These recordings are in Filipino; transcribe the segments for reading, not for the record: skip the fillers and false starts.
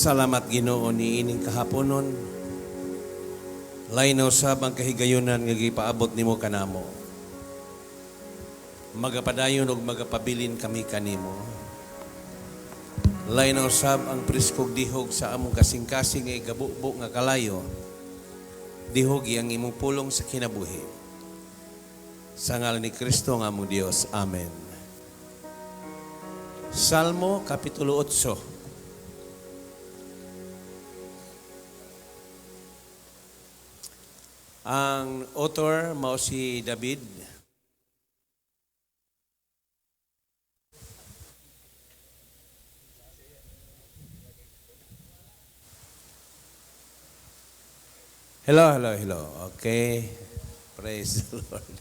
Salamat Ginoo ni ining kahaponon. Lain na usab ang kahigayunan nga gipaabot nimo kanamo. Magapadayon og magapabilin kami kanimo. Lain na usab ang priskog dihog sa among kasing-kasing nga igabubo nga kalayo. Dihog ang imong pulong sa kinabuhi. Sa ngalan ni Kristo nga among Dios. Amen. Salmo Kapitulo 8. Ang author mao si David. Hello. Okay. Praise the Lord.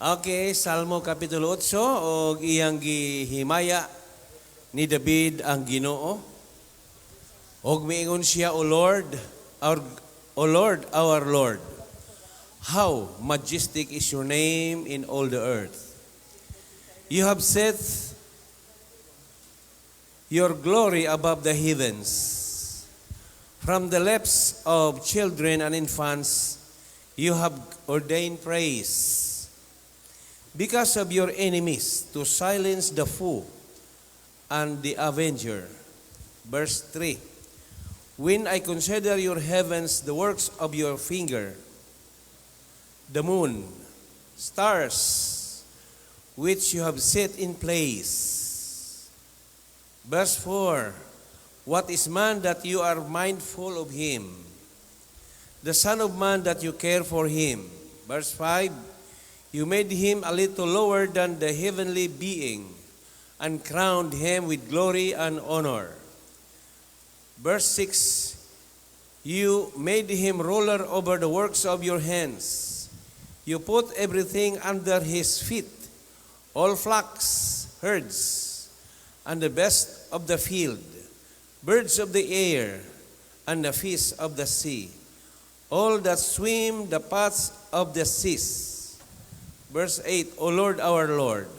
Okay, Salmo Kapitulo 8 og iyang gihimaya ni David ang Ginoo. Og miingon siya, O Lord, our Lord, how majestic is your name in all the earth. You have set your glory above the heavens. From the lips of children and infants, you have ordained praise. Because of your enemies, to silence the foe and the avenger. Verse 3. When I consider your heavens, the works of your finger, the moon, stars, which you have set in place. Verse 4. What is man that you are mindful of him? The son of man that you care for him. Verse 5. You made him a little lower than the heavenly being, and crowned him with glory and honor. Verse 6, you made him ruler over the works of your hands. You put everything under his feet, all flocks, herds, and the best of the field, birds of the air, and the fish of the sea, all that swim the paths of the seas. Verse 8, O Lord, our Lord,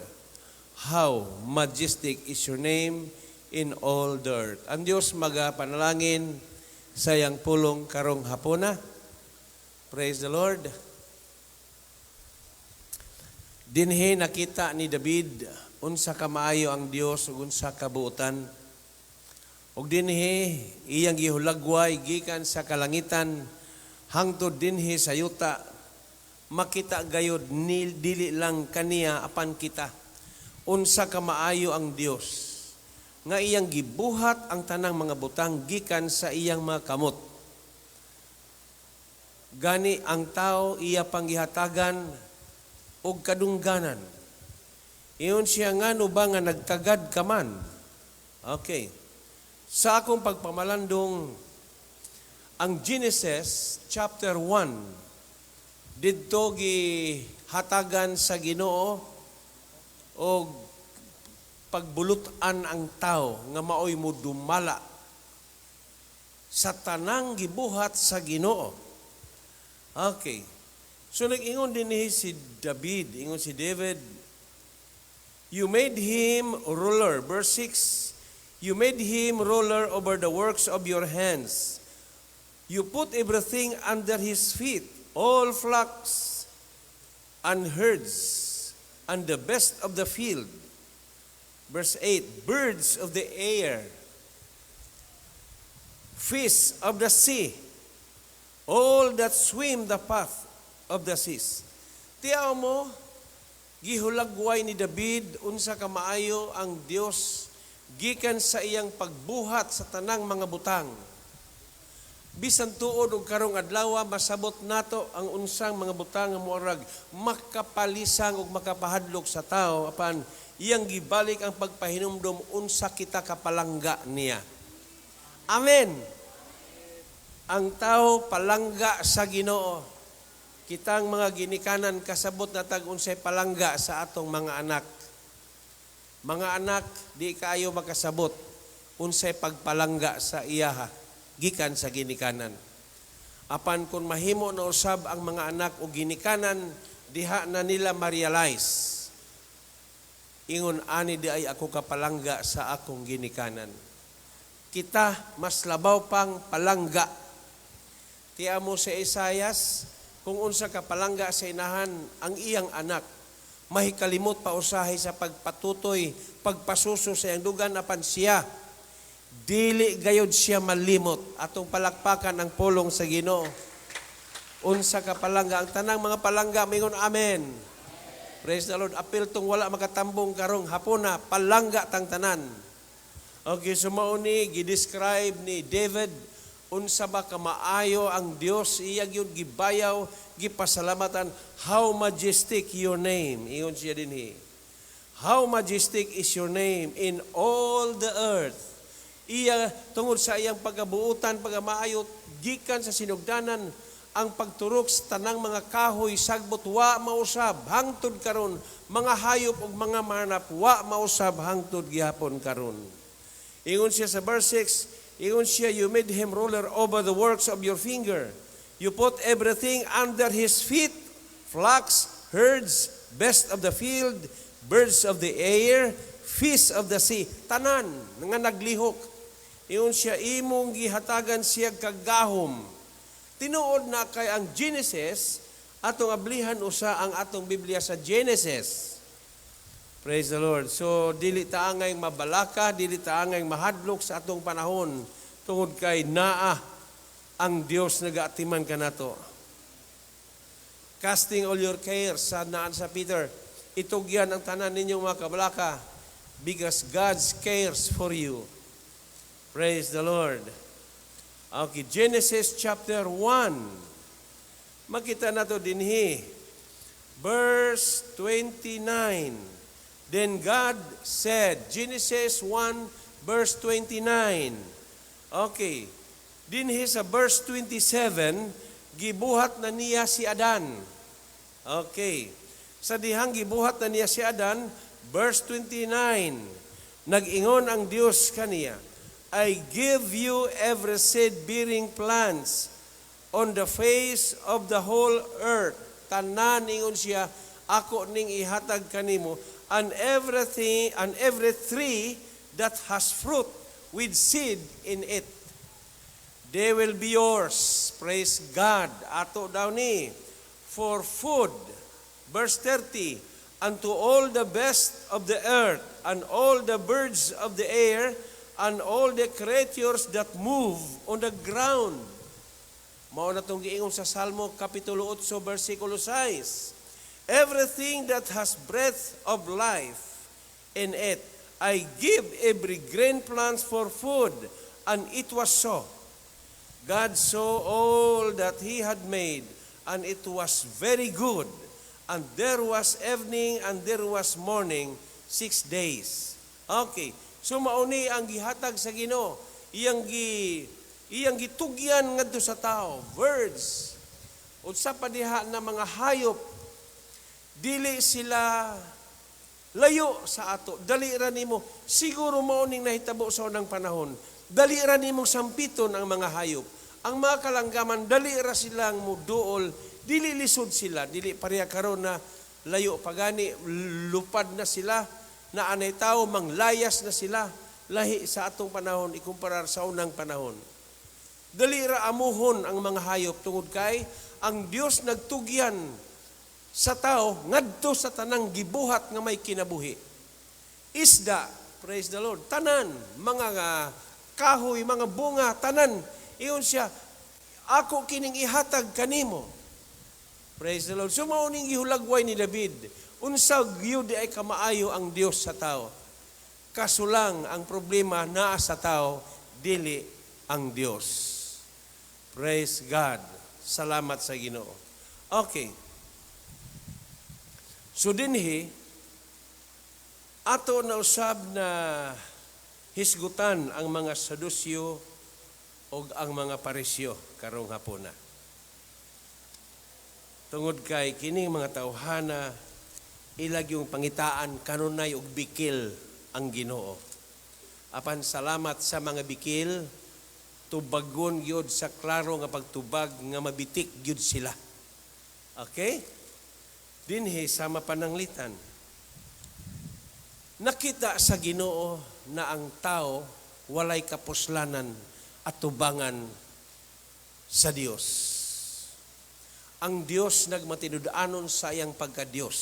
how majestic is your name in all the earth. Ang Diyos magapanalangin sa iyang pulong karong hapuna. Praise the Lord. Dinhi nakita ni David unsa kamaayo ang Dios ug unsa kabuutan. Ug dinhi iyang gihulagway gikan sa kalangitan hangtod dinhi sa yuta. Makita gayud dili lang kaniya apan kita. Unsa kamaayo ang Dios nga iyang gibuhat ang tanang mga butang gikan sa iyang mga kamot. Gani ang tao iya panggihatagan og kadungganan. Iyon siya ngano ba nga nagtagad ka man? Okay. Sa akong pagpamalandong, ang Genesis chapter 1, didto gihatagan sa Ginoo og pagbulutan ang tao nga maoy mo dumala sa tanang gibuhat sa Ginoo. Okay. So nag-ingon din si David, ingon si David, you made him ruler. Verse 6, you made him ruler over the works of your hands. You put everything under his feet, all flocks and herds, and the best of the field. Verse 8, birds of the air, fish of the sea, all that swim the path of the seas. Tiyaw mo, gihulagway ni David, unsa kamaayo ang Dios, gikan sa iyang pagbuhat sa tanang mga butang. Bisan tuod og karong adlaw masabot nato ang unsang mga butang nga moarag makapalisang ug makapahadlok sa tao apan iyang gibalik ang pagpahinumdom unsa kita kapalangga niya. Amen. Ang tao palangga sa Ginoo. Kitang mga ginikanan kasabot na tag unsay palangga sa atong mga anak. Mga anak di kaayo makasabot unsay pagpalangga sa iyaha gikan sa ginikanan. Apan kung mahimo na usab ang mga anak o ginikanan, diha na nila ma-realize. Ingon ani di ay ako kapalangga sa akong ginikanan. kita mas labaw pang palangga. Tiya mo sa Isayas, kung unsa ka palangga sa inahan ang iyang anak, mahikalimot pa usahay sa pagpatutoy, pagpasuso sa iyang dugan apan siya. Dili gayod siya malimot. Atong palakpakan ang pulong sa Ginoo. Unsa ka palangga, ang tanang mga palangga mingon amen. Praise the Lord. Apil tong wala makatambong karong hapuna, palangga tang tanan. Okay, so mauni gidescribe ni David unsa ba ka maayo ang Dios, iya gyud gibayaw, gipasalamatan. How majestic your name. Ingon siya dinhi. How majestic is your name in all the earth. Iya tungod sa iyang pagabuutan, pagamaayo gikan sa sinugdanan, ang pagturok sa tanang mga kahoy sagbot wa mausab hangtod karon, mga hayop ug mga manap wa mausab hangtod gihapon karon. Ingon siya sa verse 6, ingon siya, you made him ruler over the works of your finger. You put everything under his feet, flocks, herds, best of the field, birds of the air, fish of the sea. Tanan nga naglihok. Ingon siya, imong gihatagan siya kagahom. Tinuod na kay ang Genesis, atong ablihan usa ang atong Biblia sa Genesis. Praise the Lord. So, dili taangay mabalaka, dili taangay mahadlok sa atong panahon, tungod kay naa ang Dios nagaatiman kanato. Casting all your cares, sa naan sa Peter, itugyan ang tanan ninyong mga kabalaka, because God cares for you. Praise the Lord. Okay, Genesis chapter 1. Makita nato dinhi. Verse 29. Then God said, Genesis 1 verse 29. Okay. Dinhi sa verse 27, gibuhat na niya si Adan. Okay. Sa dihang gibuhat na niya si Adan, verse 29, nag-ingon ang Dios kaniya, I give you every seed-bearing plants on the face of the whole earth. Tanan, ingon siya, ako ning ihatag kanimo, and every tree that has fruit with seed in it. They will be yours. Praise God. Ato daw ni, for food. Verse 30, unto all the best of the earth, and all the birds of the air, and all the creatures that move on the ground. Mao na itong giingon sa Salmo, Kapitulo 8, versikulo 6. Everything that has breath of life in it, I give every green plant for food, and it was so. God saw all that he had made, and it was very good. And there was evening, and there was morning, 6 days. Okay, so mauni ang gihatag sa Ginoo, iyang gitugyan ngadto sa tao, words. Unsa pa diha na mga hayop, dili sila layo sa ato. Dali ra nimo, siguro mauning nahitabo sa unang panahon, dali ra nimo sampiton ang mga hayop. Ang mga kalanggaman, dali ra silang muduol, dili lisod sila, dili pareha karon na layo pagani, lupad na sila, na anay tao, manglayas na sila, lahi sa atong panahon, ikumparar sa unang panahon. Dali ra amuhon ang mga hayop, tungod kay ang Dios nagtugyan sa tao, ngadto sa tanang gibuhat nga may kinabuhi. Isda, praise the Lord, tanan, mga kahoy, mga bunga, tanan, iyon siya, ako kining ihatag kanimo. Praise the Lord. So mauning gihulagway ni David, unsag gyud ay kamaayo ang Dios sa tao. Kasulang ang problema naa sa tao, dili ang Dios. Praise God. Salamat sa Ginoo. Okay. So dinhi, ato na usab na hisgutan ang mga Sadusyo o ang mga Parisyo karong hapuna. Tungod kay kining mga tawhana, ilag yung pangitaan kanunay og bikil ang Ginoo. Apan salamat sa mga bikil, tubagon gyud sa klaro nga pagtubag nga mabitik gyud sila. Okay? Dinhi sa mapananglitan, nakita sa Ginoo na ang tao walay kapuslanan at tubangan sa Dios. Ang Dios nagmatinud-anon sa iyang pagka-Dios.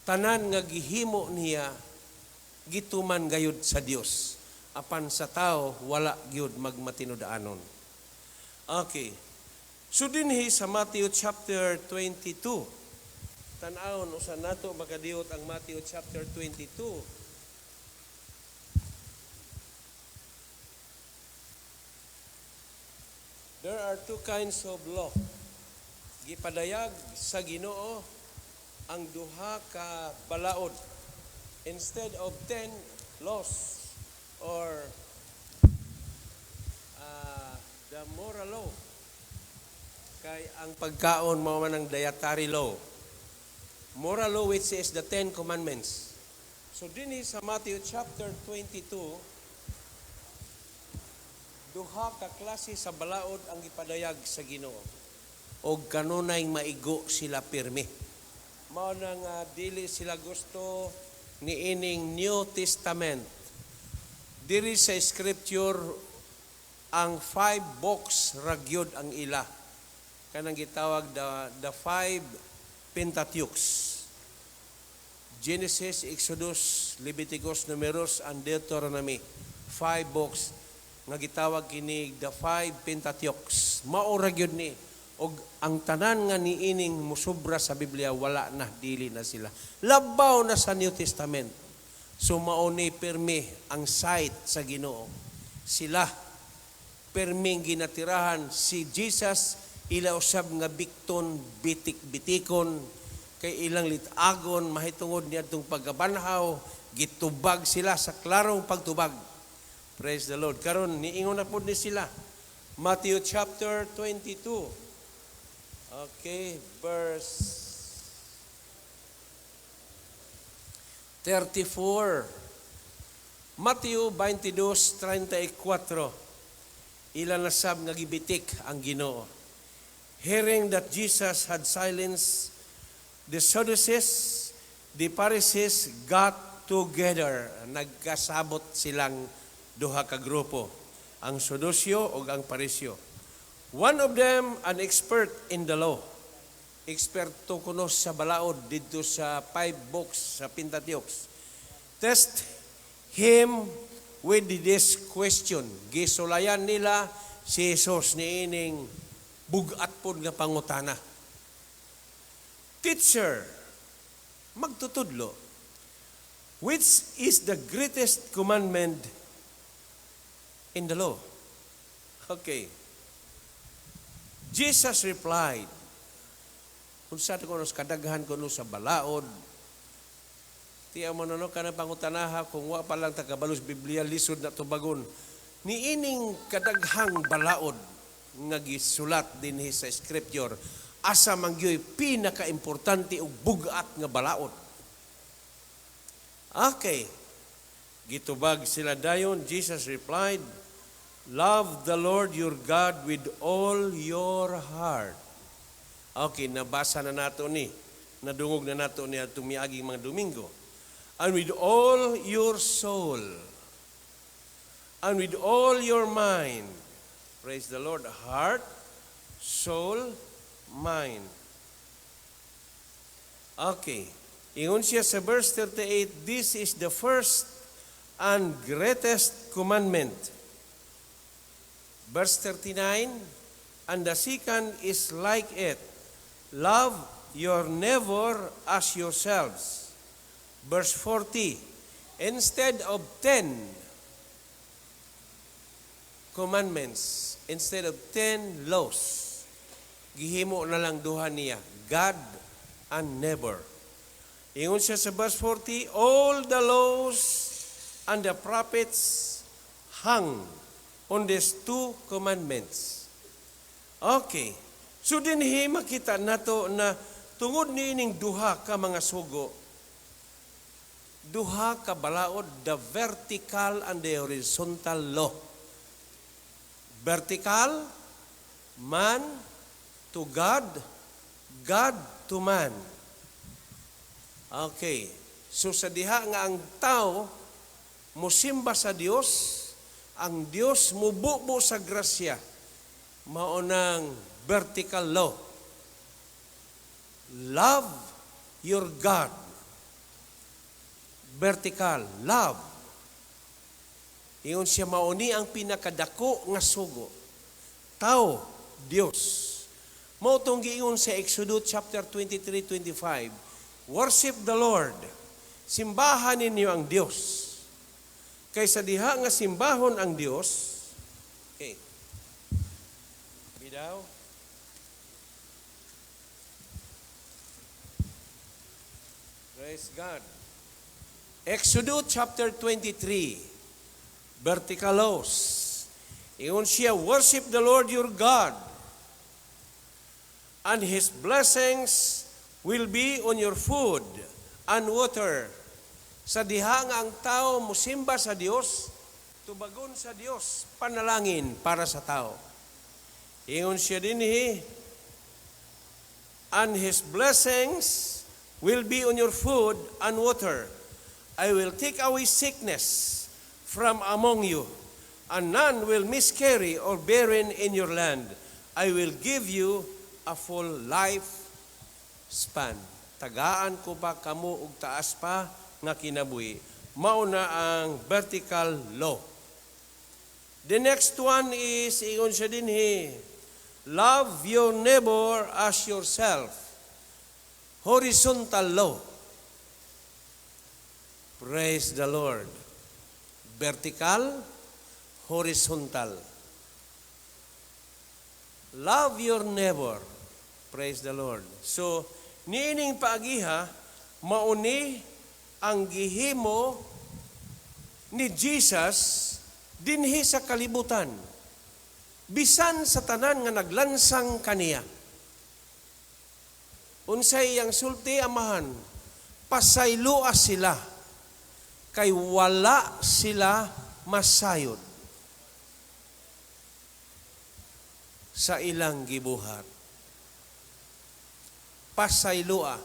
Tanan nga gihimo niya gituman gayud sa Dios. Apan sa tao wala gyud magmatinud-anon. Okay. So dinhi sa Matthew chapter 22. Tan-awon usa nato makadiot ang Matthew chapter 22. There are two kinds of law. Gipadayag sa Ginoo ang duha ka balaod. Instead of 10 laws or the moral law, kay ang pagkaon mao man ang dietary law. Moral law which is the 10 commandments. So dinhi sa Matthew chapter 22, duha ka klase sa balaod ang ipadayag sa Ginoo. Og kanunay maigo sila pirmi. Mao nang dili sila gusto ni ining New Testament. Diri sa scripture ang 5 books ragyod ang ila. Kanang gitawag the 5 Pentateuchs. Genesis, Exodus, Leviticus, Numeros, and Deuteronomy. 5 books nga gitawag kini the 5 Pentateuchs. Mao ra gyud ni og ang tanan nga niining musubra sa Biblia wala na, dili na sila. Labaw na sa New Testament. So mao ni permi ang sight sa Ginoo. Sila perming ginatirahan si Jesus ila usab nga bikton bitik-bitikon kay ilang litagon mahitungod niadtong pagkabanhaw, gitubag sila sa klarong pagtubag. Praise the Lord. Karon niingon na pud ni sila. Matthew chapter 22. Okay, verse 34. Matthew 22:34. Ilan nasab nga gibitik ang Ginoo. Hearing that Jesus had silenced the Sadducees, the Pharisees got together. Nagkasabot silang duha ka grupo, ang Sadusyo ug ang Parisyo. One of them an expert in the law. Eksperto kuno sa balaod dito sa 5 books sa Pentateuch. Test him with this question. Gisulayan nila si Jesus niining bugat pod nga pangutana. Teacher, magtutudlo, which is the greatest commandment in the law? Okay. Jesus replied, kung sa ko kadaghan ko sa balaod, tiya mo no kanang pangutanaha kung wa pa lang tagabalos Biblia lisod na tubagon. Niining kadaghang balaod nga gisulat dinhi sa scripture asa mangyoy pinaka-importante ug bugat nga balaod. Okay. Gitubag sila dayon. Jesus replied, love the Lord your God with all your heart. Okay, nabasa na nato ni. Nadungog na nato ni atong miaging mga Domingo. And with all your soul. And with all your mind. Praise the Lord. Heart, soul, mind. Okay. Ingon siya sa verse 38, this is the first and greatest commandment. Verse 39, and the second is like it. Love your neighbor as yourselves. Verse 40, instead of 10 commandments, instead of 10 laws, gihimo na lang duha niya, God and neighbor. Ingon siya sa verse 40, all the laws and the prophets hang on these 2 commandments. Okay. So dinhi makita nato na tungod niining duha ka mga sugo, duha ka balaod, the vertical and the horizontal law. Vertical, man to God, God to man. Okay. So sa diha nga ang tao musimba sa Dios, ang Dios mububo sa grasya, maunang vertical law. Love your God. Vertical, love. Ingon siya mauni ang pinakadako nga sugo. Tao, Dios. Mao tong giingon sa Exodus chapter 23-25. Worship the Lord. Simbahan ninyo ang Dios. Kaysa diha nga simbahon ang Dios. Okay. Bidaw. Praise God. Exodus chapter 23. Vertical laws. Ingon siya, worship the Lord your God, and His blessings will be on your food and water. Sa diha nga ang tao musimba sa Dios, tubagon sa Dios, panalangin para sa tao. Ingon siya dinhi, and His blessings will be on your food and water. I will take away sickness from among you, and none will miscarry or barren in your land. I will give you a full life span. Tagaan ko ba kamo og taas pa nga kinabuhi? Mao na ang vertical law. The next one is, ingon siya dinhi, love your neighbor as yourself. Horizontal law. Praise the Lord. Vertical, horizontal. Love your neighbor. Praise the Lord. So, niining paagiha, mauni ang gihimo ni Jesus dinhi sa kalibutan. Bisan sa tanan nga naglansang kaniya. Unsay yang sulti amahan, pasayloa sila, kay wala sila masayod sa ilang gibuhat. Pasayloa.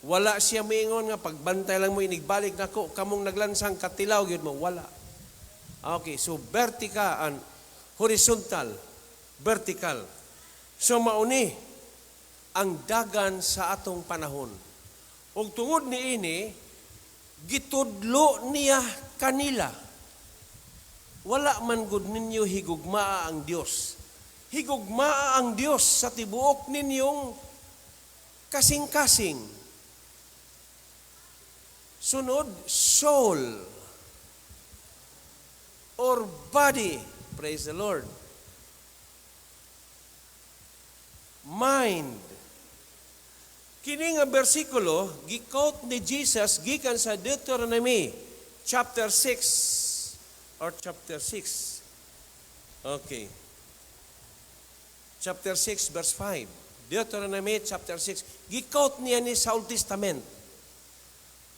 Wala siya miingon nga pagbantay lang mo inigbalik nako kamong naglansang katilaw gyud mo, wala. Okay, so vertical and horizontal, vertical. So mauni ang dagan sa atong panahon. Ug tungod niini gitudlo niya kanila. Wala man gud ninyo higugmaa ang Dios. Higugmaa ang Dios sa tibuok ninyong kasing-kasing. Sunod, soul or body. Praise the Lord. Mind. Kini nga bersikulo, gi-quote ni Jesus gikan sa Deuteronomy chapter 6 or chapter 6. Okay. Chapter 6 verse 5. Deuteronomy chapter 6. Gi-quote niya ni sa Old Testament.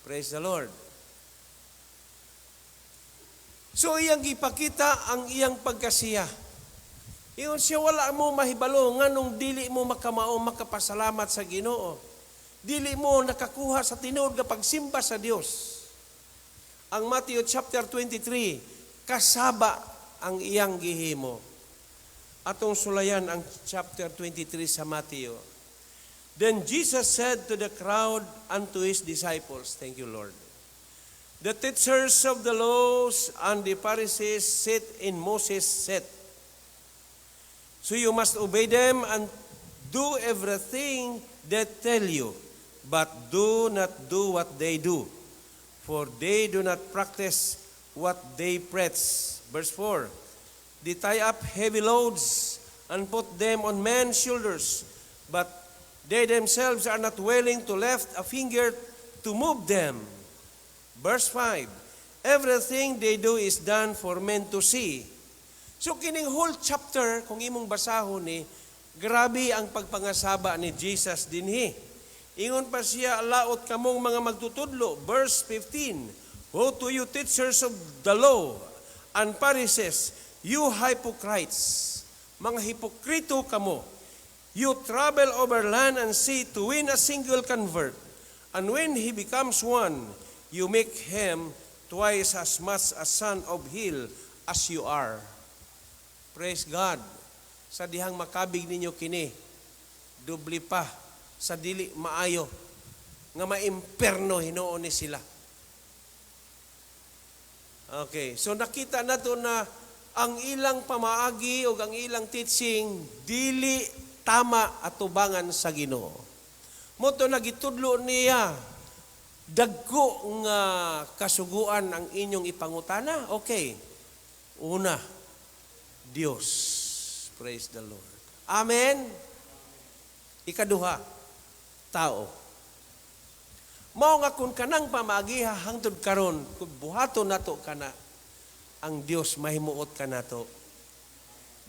Praise the Lord. So iyang gipakita ang iyang pagkasiya. Iyon siya wala mo mahibalo nganong dili mo makamao makapasalamat sa Ginoo. Dili mo nakakuha sa tinuod nga pagsimba sa Dios. Ang Matthew chapter 23 kasaba ang iyang gihimo. Atong sulayan ang chapter 23 sa Matthew. Then Jesus said to the crowd and to His disciples, thank you Lord, the teachers of the laws and the Pharisees sit in Moses' seat. So you must obey them and do everything they tell you, but do not do what they do, for they do not practice what they preach. Verse 4, they tie up heavy loads and put them on men's shoulders, but they themselves are not willing to lift a finger to move them. Verse 5, everything they do is done for men to see. So kining whole chapter, kung imong basahon ni, grabe ang pagpangasaba ni Jesus dinhi. Ingon pa siya, laot kamong mga magtutudlo. Verse 15, woe to you teachers of the law and Pharisees, you hypocrites, mga hipokrito kamo. You travel over land and sea to win a single convert, and when he becomes one, you make him twice as much a son of hell as you are. Praise God. Sa dihang makabig ninyo kini, dubli pa sa dili maayo, nga maimperno hinuon ni sila. Okay, so nakita nato na ang ilang pamaagi o ang ilang teaching dili tama at tubangan sa Ginoo. Moto nagitudlo niya, dagko nga kasuguan ang inyong ipangutana. Okay, una, Dios. Praise the Lord. Amen. Ikaduha, tao. Mao nga kung kanang pamagiha hangtod karon, kung buhaton nato kana, ang Dios mahimuot ka nato.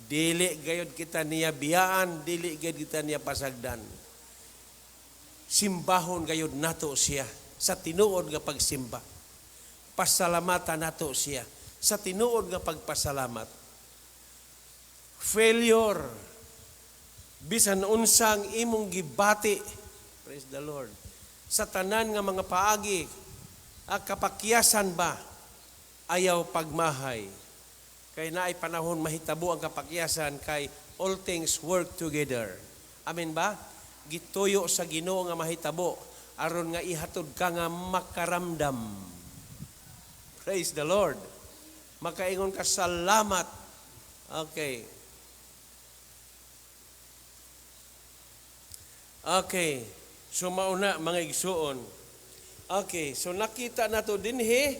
Dili gayud kita niya biyaan, dili gayud kita niya pasagdan. Simbahon gayud nato siya sa tinuod nga pagsimba. Pasalamatan nato siya sa tinuod nga pagpasalamat. Failure, bisan unsang imong gibati, praise the Lord, sa tanan nga mga paagi, kapakyasan ba, ayaw pagmahay. Kay naay panahon mahitabo ang kapakyasan kay all things work together. Amen ba? Gituyo sa Ginoo nga mahitabo, aron nga ihatod ka nga makaramdam. Praise the Lord. Makaingon ka salamat. Okay. Okay. So mauna mga igsuon. Okay, so nakita nato dinhi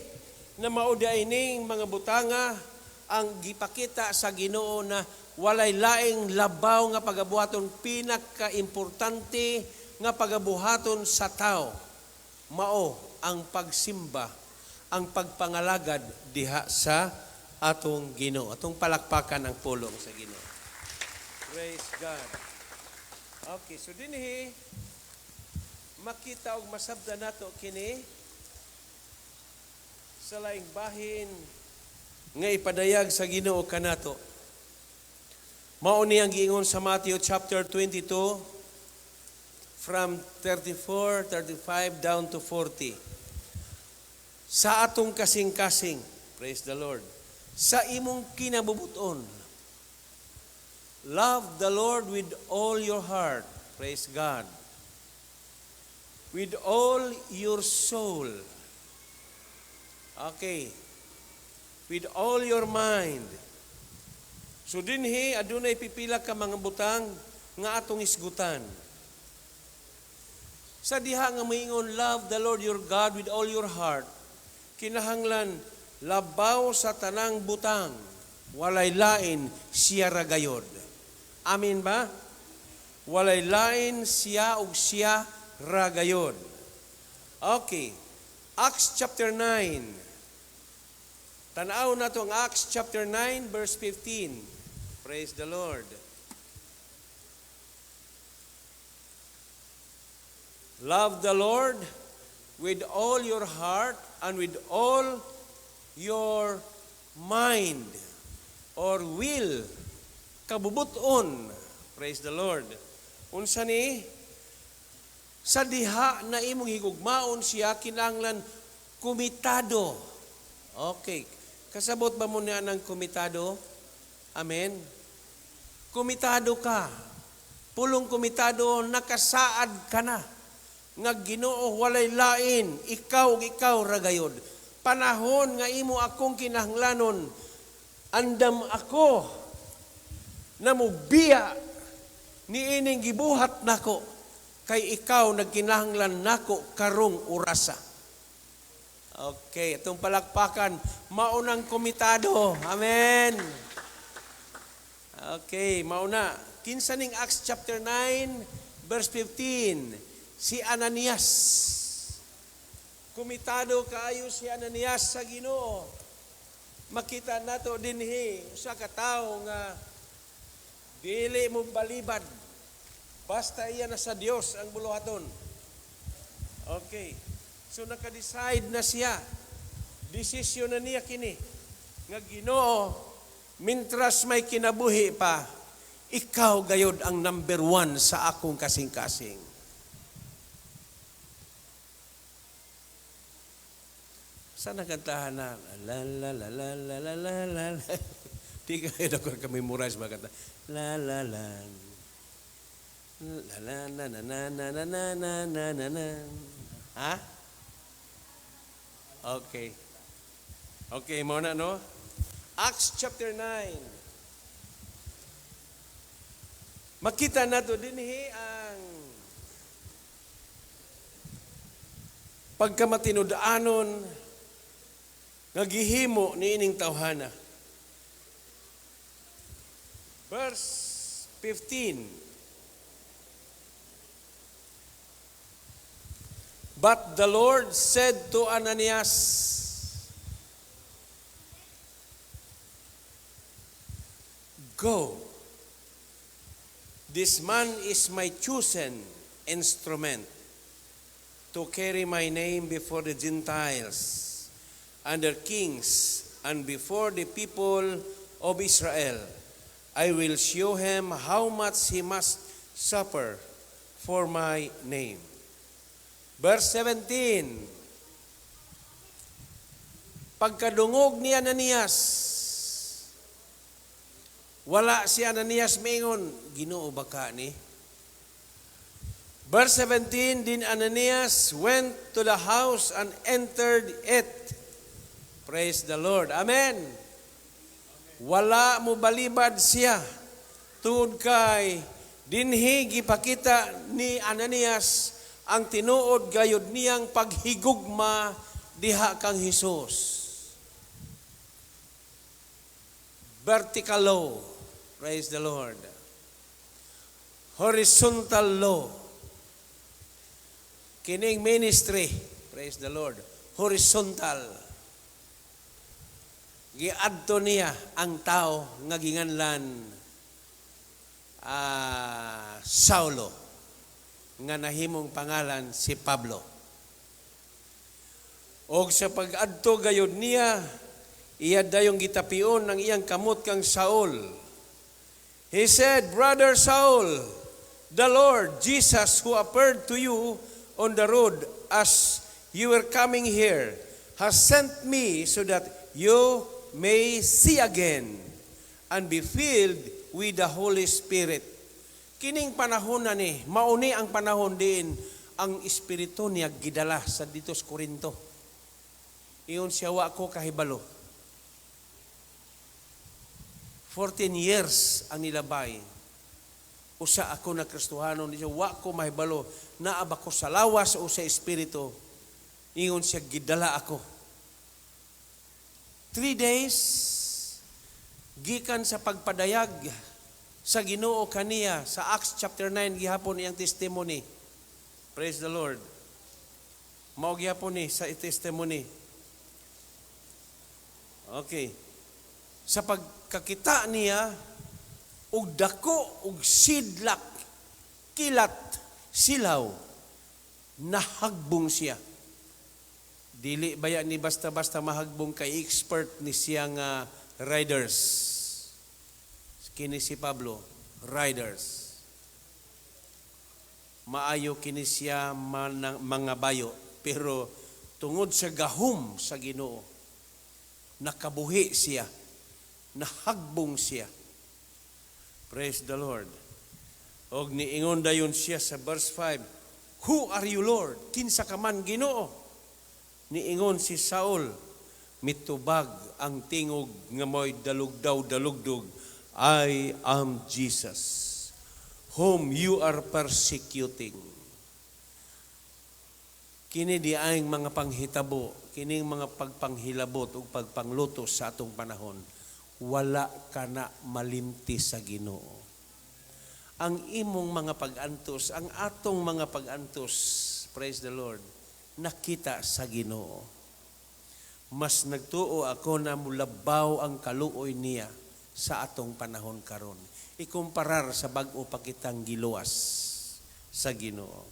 na mauda ining mga butanga ang gipakita sa Ginoo na walay laing labaw nga pagabuhaton pinaka-importante nga pagabuhaton sa tao. Mao ang pagsimba, ang pagpangalagad diha sa atong Ginoo. Atong palakpakan ang pulong sa Ginoo. Praise God. Okay, so dinhi makita og masabda nato kini sa laing bahin nga ipadayag sa Ginoo kanato. Mao ni ang giingon sa Matthew chapter 22 from 34, 35 down to 40. Sa atong kasing-kasing, praise the Lord, sa imong kinabubuton, love the Lord with all your heart, praise God, with all your soul. Okay. With all your mind. So dinhi adunay pipila ka mga butang nga atong isgutan. Sa diha nga moingon love the Lord your God with all your heart, kinahanglan labaw sa tanang butang, walay lain siya ra gayod. Amen ba? Walay lain siya ug siya ragayon. Okay. Acts chapter 9. Tanaw na itong Acts chapter 9 verse 15. Praise the Lord. Love the Lord with all your heart and with all your mind or will. Kabubuton. Praise the Lord. Unsa ni? Sa diha na imong higugmaon siya, kinahanglan komitado. Okay. Kasabot ba mo niya ng komitado? Amen. Komitado ka. Pulong komitado, nakasaad ka na. Nga Ginoo walay lain, ikaw ug ikaw ragayod. Panahon nga imo akong kinahanglanon, andam ako na mubiya ni ining gibuhat nako. Kay ikaw nagkinahanglan nako karong orasa. Okay, itong palakpakan, maunang komitado. Amen. Okay, mauna. Kinsa ning Acts chapter 9, verse 15. Si Ananias. Komitado kaayo si Ananias sa Ginoo. Makita nato dinhi sa katao nga dili mo balibad. Basta iya na sa Dios ang buluhaton. Okay. So naka-decide na siya. Desisyon na niya kini. Nga Ginoo, mintras may kinabuhi pa, ikaw gayod ang number 1 sa akong kasing-kasing. Sana kantahan na, la la la la la la la la la. Di kayo na ka-memorize ba kanta? La la la. La la na na na na na na na na na na. Ha? Okay. Okay, muna no? Acts chapter 9. Makita nato dinhi ang pagkamatinud-anon nga gihimo niining tawhana. Verse 15. But the Lord said to Ananias, "Go. This man is my chosen instrument to carry my name before the Gentiles and their kings and before the people of Israel. I will show him how much he must suffer for my name." Verse 17. Pagkadungog ni Ananias, wala si Ananias maingon, Ginoo ba ka ni? Verse 17, then Ananias went to the house and entered it. Praise the Lord. Amen. Wala mo balibad siya. Tungod kay dinhi gipakita ni Ananias ang tinuod gayud niyang paghigugma diha kang Hesus. Vertical law. Praise the Lord. Horizontal law. Kining ministry. Praise the Lord. Horizontal. Giadto niya ang tao nga ginganlan Saulo nga nahimong pangalan si Pablo. Og sa pag-adto gayud niya, iya dayong gitapion ng iyang kamot kang Saul. He said, "Brother Saul, the Lord Jesus who appeared to you on the road as you were coming here has sent me so that you may see again and be filled with the Holy Spirit." Kining panahon na ni, mauni ang panahon din ang Espiritu niya gidala sa dito sa Korinto. Iyon siya wa ko kahibalo. 14 years ang nilabay. Usa ako na Kristohano, niya wa ko mahibalo na aba ko sa lawas o sa Espiritu. Iyon siya gidala ako. 3 days gikan sa pagpadayag sa Ginoo kaniya sa Acts chapter 9 gihapon iyang testimony. Praise the Lord. Mao gihapon ni sa testimony. Okay. Sa pagkakita niya og dako og sidlak kilat silaw nahagbong siya. Dili baya ni basta-basta mahagbong kay expert ni siyang riders. Kini si Pablo, riders. Maayo kini siya mga bayo, pero tungod sa gahom sa Ginoo, nakabuhi siya, nahagbong siya. Praise the Lord. Og niingon dayon siya sa verse 5, "Who are you, Lord? Kinsa ka man, Ginoo?" Niingon si Saul, mitubag ang tingog nga mo'y dalugdaw-dalugdog, "I am Jesus, whom you are persecuting." Kini di aing mga panghitabo, kining mga pagpanghilabot o pagpanglutos sa atong panahon, wala ka na malimti sa Ginoo. Ang imong mga pag-antos, ang atong mga pag-antos, praise the Lord, nakita sa Ginoo. Mas nagtuo ako na mulabaw ang kaluoy niya sa atong panahon karon. Ikumparar sa bag-o pa kitang giluwas sa Ginoo.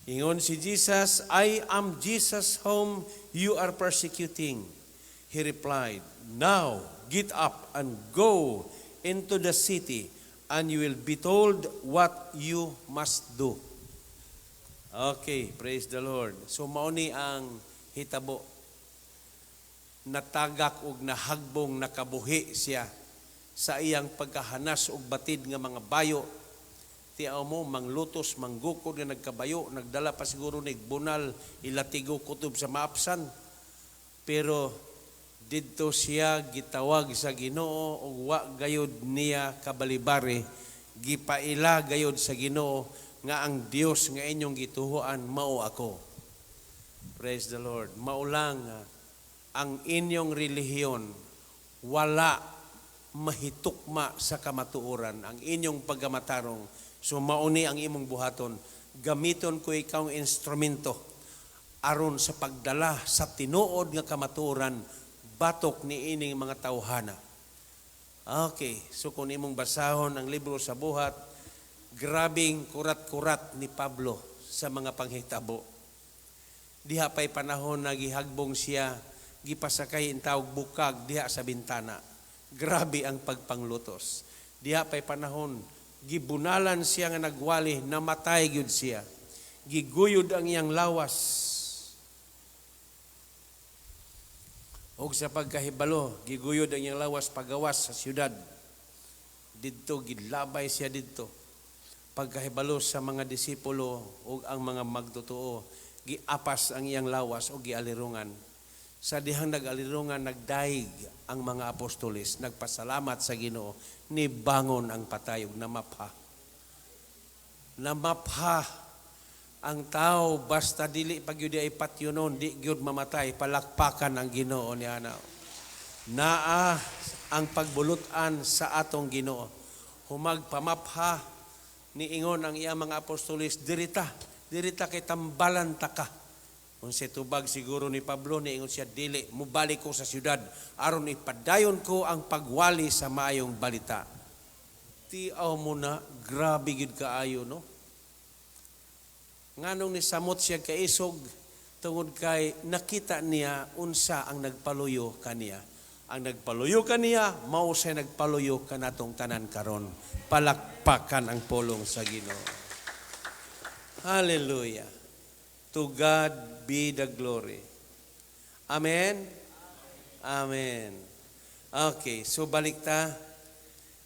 Ingon si Jesus, "I am Jesus whom you are persecuting." He replied, "Now get up and go into the city, and you will be told what you must do." Okay, praise the Lord. So mauni ang hitabo. natagak ug nahagbong nakabuhi siya sa iyang pagkahanas og batid nga mga bayo. Tiaw mo, manglutos, manggukod nga nagkabayo, nagdala pa siguro nig bunal, ilatigo kutob sa maapsan. Pero didto siya gitawag sa Ginoo ug wa gayud niya kabalibari, gipaila gayud sa Ginoo nga ang Dios nga inyong gituhuan mao ako. Praise the Lord. Maulang ang inyong relihiyon wala mahitukma sa kamatuoran. Ang inyong pagkamatarong, so mauni ang imong buhaton. Gamiton ko ikaw ang instrumento aron sa pagdala sa tinuod nga kamatuoran batok ni ining mga tawhana. Okay, so kung imong basahon ang libro sa buhat, grabing kurat-kurat ni Pablo sa mga panghitabo. Diha pa'y panahon na gihagbong siya, gipasakay ang tawag bukag diha sa bintana. Grabe ang pagpanglutos. Diha pa'y panahon, gibunalan siya nga nagwali, namatay gyud siya. Giguyod ang iyang lawas. Og sa pagkahibalo, giguyod ang iyang lawas pagawas sa siyudad. Didto, gidlabay siya didto. Pagkahibalo sa mga disipulo o ang mga magtotoo, giapas ang iyang lawas o gialirungan. Sa dihang nag-alirungan, nagdaig ang mga apostoles, nagpasalamat sa Ginoo, nibangon ang patayog, namapha. Namapha ang tao, basta dili pag yun ay patyunon, di gyud mamatay, palakpakan ang Ginoo niya na. Naa ang pagbulutan sa atong Ginoo. Humag pamapha, niingon ang iyang mga apostoles, dirita kay tambalan taka. Kung si tubag siguro ni Pablo, niingon siya, dili, mubalik ko sa siyudad, aron ipadayon ko ang pagwali sa maayong balita. Tiaw mo na, grabe gid kaayo, no? Nganong ni samot siya kaisog, tungod kay nakita niya unsa ang nagpaluyo kaniya. Ang nagpaluyo kaniya, mao siya nagpaluyo kanatong tanan karon. Palakpakan ang pulong sa Ginoo. Hallelujah. To God be the glory. Amen? Amen. Okay, so balik ta.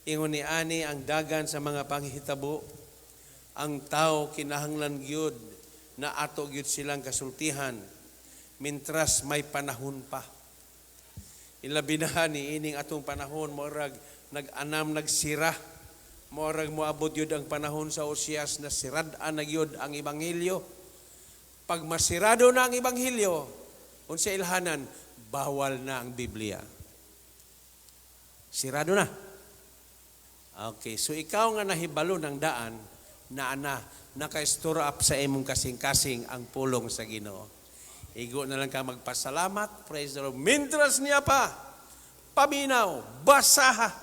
Ingon ni ani ang dagan sa mga panghitabo. Ang tao kinahanglan gyud na ato gyud silang kasultihan mintras may panahon pa. Ilabi na ni ining atong panahon, morag nag-anam nagsira. Morag moabot yun ang panahon sa Osias na sirad-an na yun ang Ebanghelyo. Pag masirado na ang Ebanghelyo, unsa ilhanan, bawal na ang Biblia. Sirado na. Okay, so ikaw nga nahibalo ng daan, naka-store up sa imong kasing-kasing ang pulong sa Ginoo. Igo na lang ka magpasalamat, praise the Lord. Mintras niya pa, paminaw, basaha.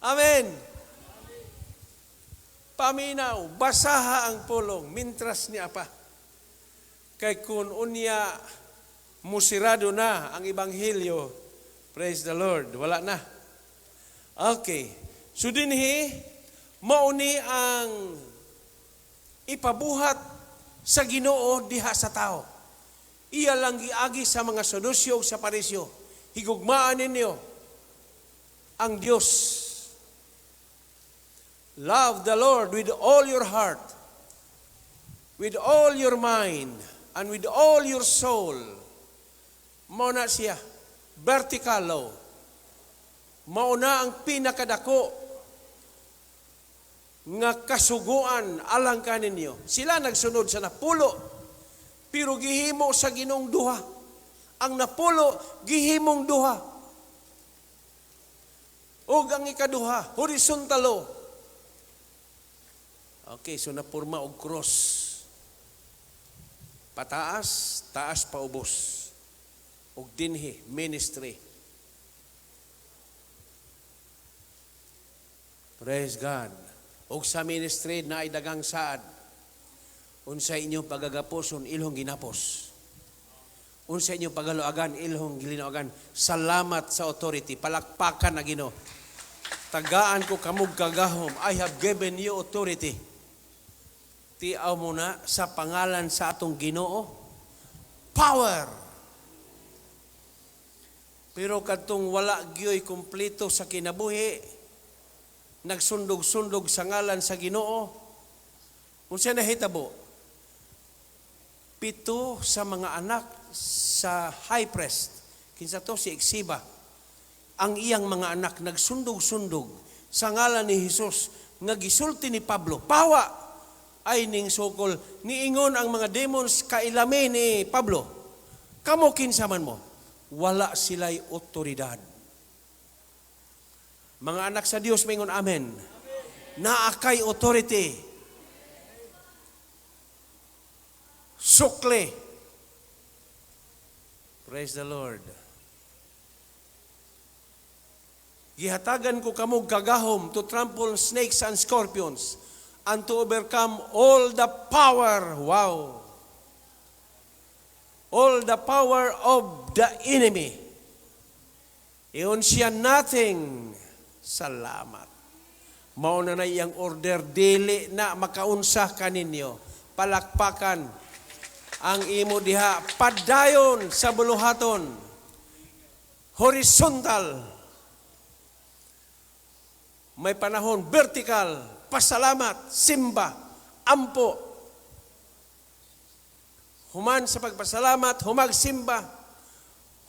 Amen. Paminaw, basaha ang pulong, mintras niya pa. Kay kun unya musirado na ang Ebanghelyo, praise the Lord, wala na. Okay, so dinhi, mauni ang ipabuhat sa Ginoo diha sa tao. Iya lang giagi sa mga Sadusyo sa Parisyo. Higugmaan ninyo ang Diyos. Love the Lord with all your heart, with all your mind, and with all your soul. Mao na siya, vertical law. Mao na ang pinakadako nga kasuguan alang kaninyo. Sila nagsunod sa napulo, pero gihimo sa Ginoong duha. Ang napulo, gihimong duha. O ang ikaduha, horizontal law. Okay, so napurma og cross. Pataas, taas paubos. Og dinhi, ministry. Praise God. Og sa ministry na dagang saad. Unsa inyong pagagaposon, ilhong ginapos. Unsa inyong pagaluagan, ilhong gilinawagan. Salamat sa authority. Palakpakan na Ginoo. Tagaan ko kamug kagahom. I have given you authority. Tiaw mo na sa pangalan sa atong Ginoo. Power. Pero kadtong wala gyoy kumpleto sa kinabuhi, nagsundog-sundog sa ngalan sa Ginoo, unsa nahitabo? 7 sa mga anak sa high priest, kinsa to si Eksiba, ang iyang mga anak nagsundog-sundog sa ngalan ni Hesus, nga gisulti ni Pablo, pawa ay ning sukol, niingon ang mga demons kailami ni Pablo, kamo kinsaman mo? Wala sila'y otoridad. Mga anak sa Diyos, maingon amen. Naakay authority. Sukle. Praise the Lord. Gihatagan ko kamog kagahom to trample snakes and scorpions and to overcome all the power. Wow. All the power of the enemy. Iyon siya nating salamat. Mauna na iyang order, dili na makaunsa kaninyo. Palakpakan ang imo diha. Padayon sa buluhaton. Horizontal. May panahon, vertical. Pasalamat, simba, ampo. Human sa pagpasalamat, humagsimba.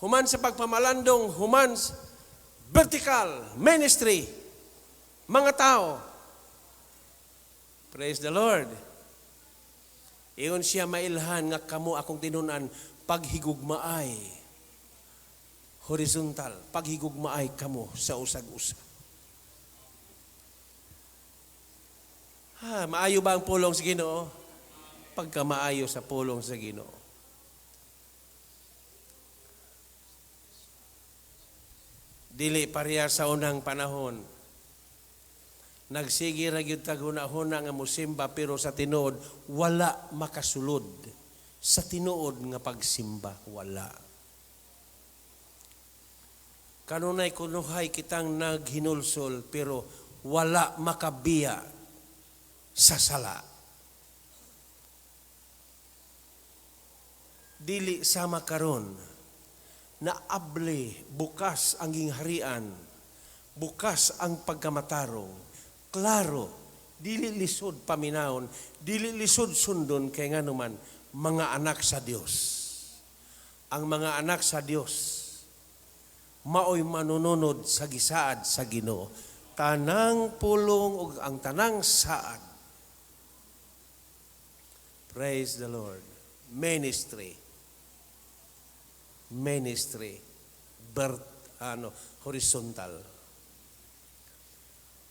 Human sa pagpamalandong, human vertical, ministry, mga tao. Praise the Lord. Iyon siya mailhan nga kamo akong tinunan, paghigugmaay. Horizontal, paghigugmaay kamo sa usag-usag. Maayo ba ang pulong sa Ginoo? Pagka maayo sa pulong sa Ginoo. Dili pareha sa unang panahon. Nagsige ra gyud tag hunahuna nga mosimba, pero sa tinuod wala makasulod. Sa tinuod nga pagsimba wala. Kanunay kunuhay kitang naghinulsol, pero wala makabiya sa sala. Dili sama karon na able, bukas ang gingharian, bukas ang pagkamatarong, klaro, dili lisod paminahon, dili lisod sundon, kay nga naman mga anak sa Dios. Ang mga anak sa Dios maoy manununod sa gisaad sa Ginoo. Tanang pulong ug ang tanang saad. Praise the Lord. Ministry, horizontal.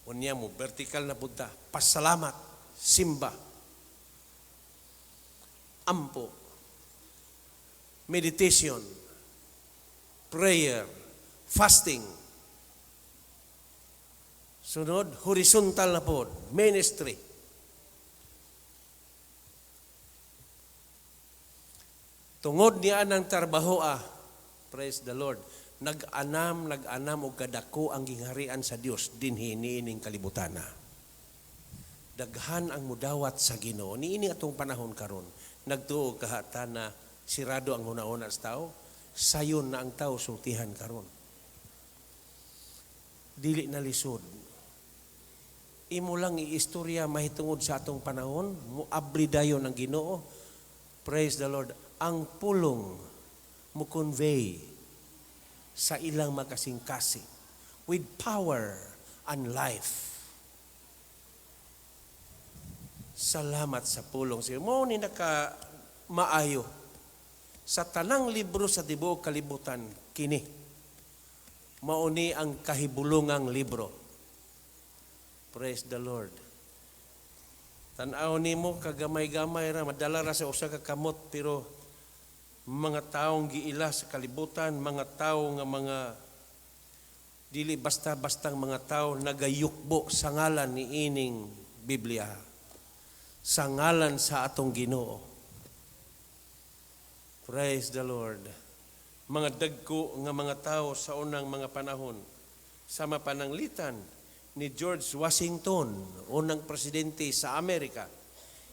Unya mo, vertical na punta, pasalamat, simba, ampo, meditation, prayer, fasting. Sunod, horizontal na po, ministry. Tungod niya ng tarbahoa, praise the Lord, nag-anam og kadako ang gingharian sa Dios dinhi niining kalibutana. Daghan ang mudawat sa Ginoo niini atong panahon karon. Nagtuo kahata na sirado ang hunahuna sa tao, sayon na ang tao sultihan karon. Dili na lisod. Imo lang iistorya mahitungod sa atong panahon, muabli dayon ang Ginoo. Praise the Lord. Ang pulong mo convey sa ilang makasing-kasing with power and life. Salamat sa pulong. Mo ni naka maayo sa tanang libro sa tibuok kalibutan kini. Mauni ang kahibulungang libro. Praise the Lord. Tan-aw nimo kagamay-gamay ra, madala ra sa usa ka kamot, pero mga taong giila sa kalibutan, mga tao nga mga dili basta-bastang mga tao nagayukbo sa ngalan ni ining Biblia, sa ngalan sa atong Ginoo. Praise the Lord. Mga dagko nga mga tao sa unang mga panahon, sama pananglitan ni George Washington, unang presidente sa Amerika.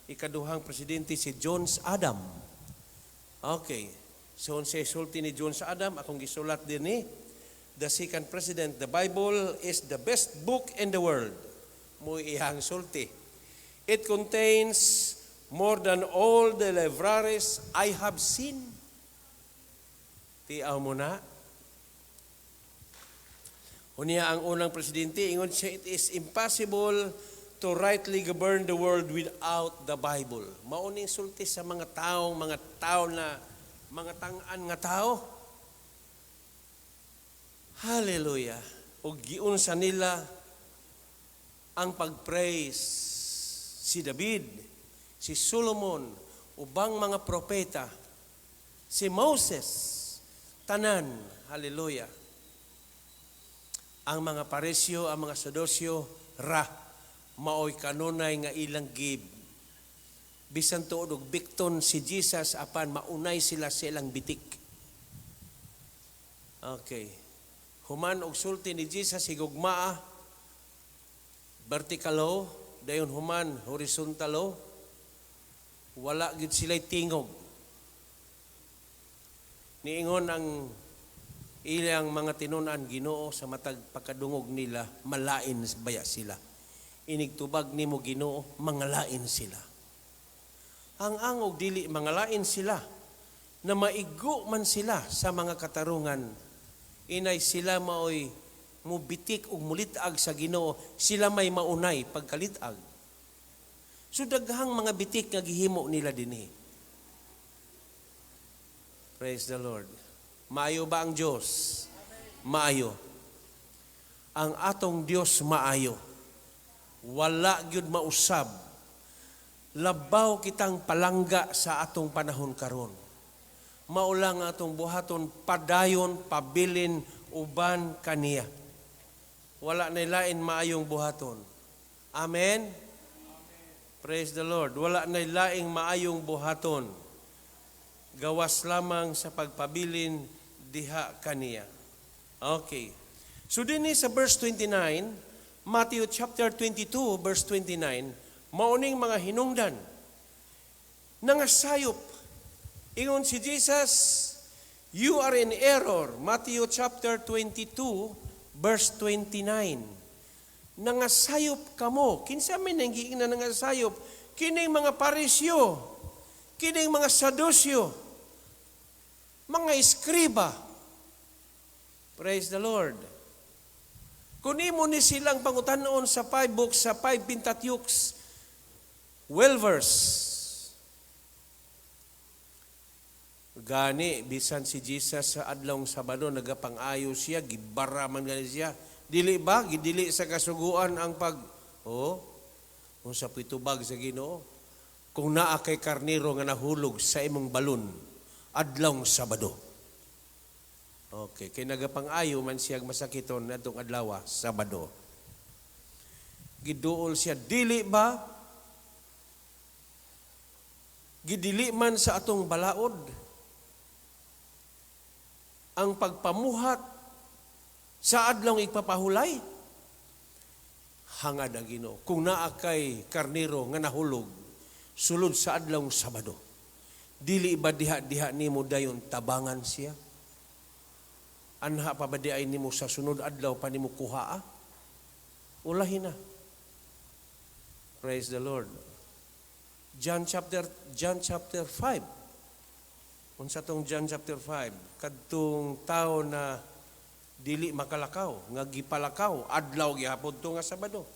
Ikaduhang presidente si John Adams. Okay. So, sa sulti ni John Adam, akong gisulat din the second president, the Bible is the best book in the world. Mo iyang sulti. It contains more than all the libraries I have seen. Tiaw mo na. Unya ang unang presidente, ingon siya, it is impossible to rightly govern the world without the Bible. Mauning sulti sa mga tao na mga tang-an nga tao. Hallelujah. O giunsa nila ang pag-praise si David, si Solomon, ubang mga propeta, si Moses, tanan. Hallelujah. Ang mga paresyo, ang mga sadosyo, maoy kanunay nga ilang gib. Bisan tuod og bikton si Jesus apan maunay sila sa ilang bitik. Okay. Human og sulti ni Jesus higugmaa, vertikalo, dayon human horizontalo, wala gid sila'y tingog. Niingon ang ilang mga tinunan Ginoo sa matag pagkadungog nila, malain baya sila. Inigtubag nimo Ginoo, mangalain sila. Ang angog dili mangalain sila, na maigo man sila sa mga katarungan, inay sila maoy mubitik ug mulitag sa Ginoo, sila may maunay pagkalitag. So daghang mga bitik nga gihimo nila dinhi. Praise the Lord. Maayo ba ang Diyos? Maayo. Ang atong Diyos maayo. Wala gyud mausab. Labaw kitang palangga sa atong panahon karon. Maulang atong buhaton padayon, pabilin, uban kaniya. Wala na lain maayong buhaton. Amen? Praise the Lord. Wala na laing maayong buhaton. Gawas lamang sa pagpabilin diha kaniya. Okay. So dinhi sa verse 29, Matthew chapter 22 verse 29, mauning mga hinungdan. Nangasayop. Ingon si Jesus, you are in error. Matthew chapter 22 verse 29. Nangasayop kamo. Kinsa man ang giingna nangasayop? Kining mga parisyo, kining mga sadusyo, mga eskriba. Praise the Lord. Kung imo ni silang pangutanon sa 5 books, sa 5 Pentateuchs, verse. Gani, bisan si Jesus sa adlong Sabado, nagapangayo siya, gibara man gani siya. Dili ba? Gidili sa kasuguan ang kung sa pitubag sa Ginoo. Kung naa kay karniro nga nahulog sa imong balon, adlong Sabado. Okay, kay nagapangayo man siya masakiton natong adlaw Sabado. Giduol siya, dili ba? Gidili man sa atong balaod ang pagpamuhat sa adlong igpapahulay. Hangad ang Ginoo, kung naa kay karniro nga nahulog sulod sa adlong Sabado, dili ba diha nimo dayon tabangan siya? Anha pa ba di ay nimo sa sunod adlaw pa nimo kuhaa? Ulahin na. Praise the Lord. John chapter 5. Unsa tong John chapter 5? Kadtong tao na dili makalakaw, nga gipalakaw adlaw gihapon to nga Sabado.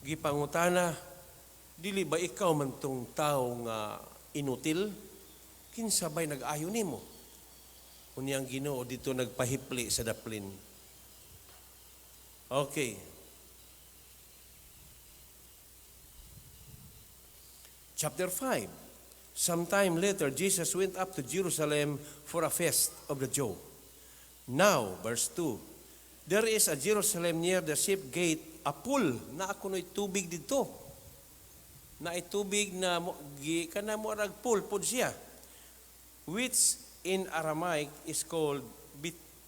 Gipangutana, dili ba ikaw man tong tao nga inutil? Kinsa bay nag-ayo nimo? Unyang Ginoo dito nagpahipli sa daplin. Okay. Chapter 5. Sometime later, Jesus went up to Jerusalem for a feast of the Jew. Now, verse 2, there is a Jerusalem near the sheep gate, a pool, na ako no'y tubig dito. Na itubig na kana mo rag pool, pod siya, which in Aramaic is called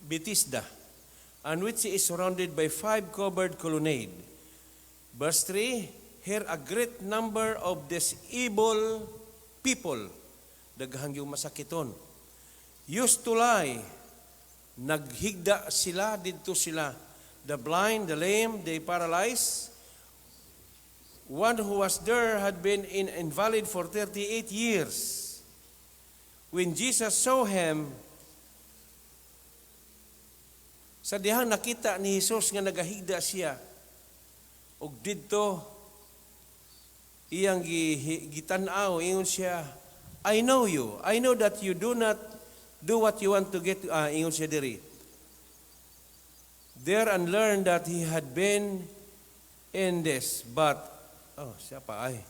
Bethesda, and which is surrounded by 5 covered colonnades. Verse 3, here a great number of these evil people, daghang yung masakiton, used to lie Naghigda sila, didto sila. The blind, the lame, the paralyzed. One who was there had been invalid for 38 years. When Jesus saw him, sa dihang nakita ni Jesus nga nagahigda siya, og didto iyang gitanaw, ingon siya, I know you. I know that you do not do what you want to get. Ingon siya diri. There and learn that he had been in this. But, siya pa ay,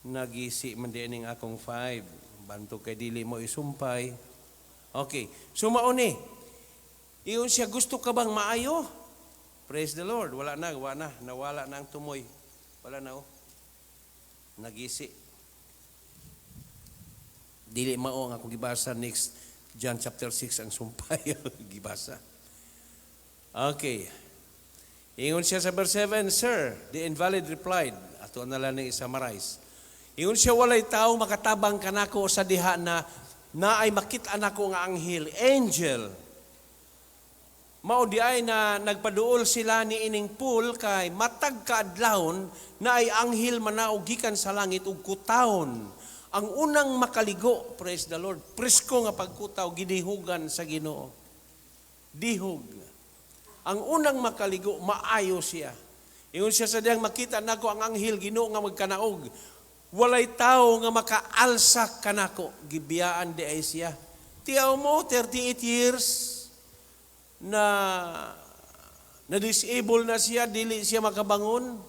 nagisi man din ang akong 5. Banto kay dili mo isumpay. Okay. So mauni. Ingon siya, gusto ka bang maayo? Praise the Lord. Wala na. Nawala na ang tumoy. Wala na Nagisi. Dili mao nga akong gibasa next John chapter 6 ang sumpay gibasa. Okay. Ingon siya sa verse 7, Sir, the invalid replied, ato na lang ni summarize. Ingon siya, walay tao makatabang kanako sa diha na ay makita nako nga anghel, angel. Mao di ay na nagpaduol sila ni ining pool kay matag kaadlawon na ay anghel manaog gikan sa langit ug kutawon. Ang unang makaligo, praise the Lord, presko nga pagkutaw gidihugan sa Ginoo. Dihog. Ang unang makaligo, maayo siya. Ingon siya sa diyang makita nako ang anghel Ginoo nga magkanaog. Walay tao nga makaalsa kanako, gibiyaan di ay siya. Tiyaw mo 38 years na disable na siya, dili siya makabangon.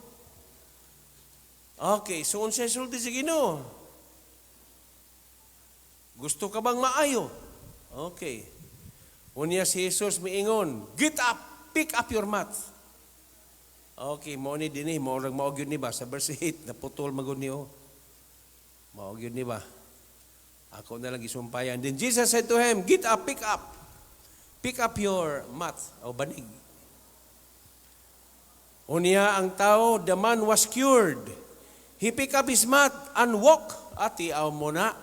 Okay, so unsay sulti sa Ginoo? Gusto ka bang maayo? Okay. Unya si Jesus miingon, get up, pick up your mat. Okay, mo ni dinhi, mo gyud ni ba sa verse 8 naputol magud niyo. Mao gyud ni ba? Ako na lang gisumpayan. Then Jesus said to him, get up, pick up. Pick up your mat o banig. Unya ang tao, the man was cured. He pick up his mat and walk. Ati aw mo na.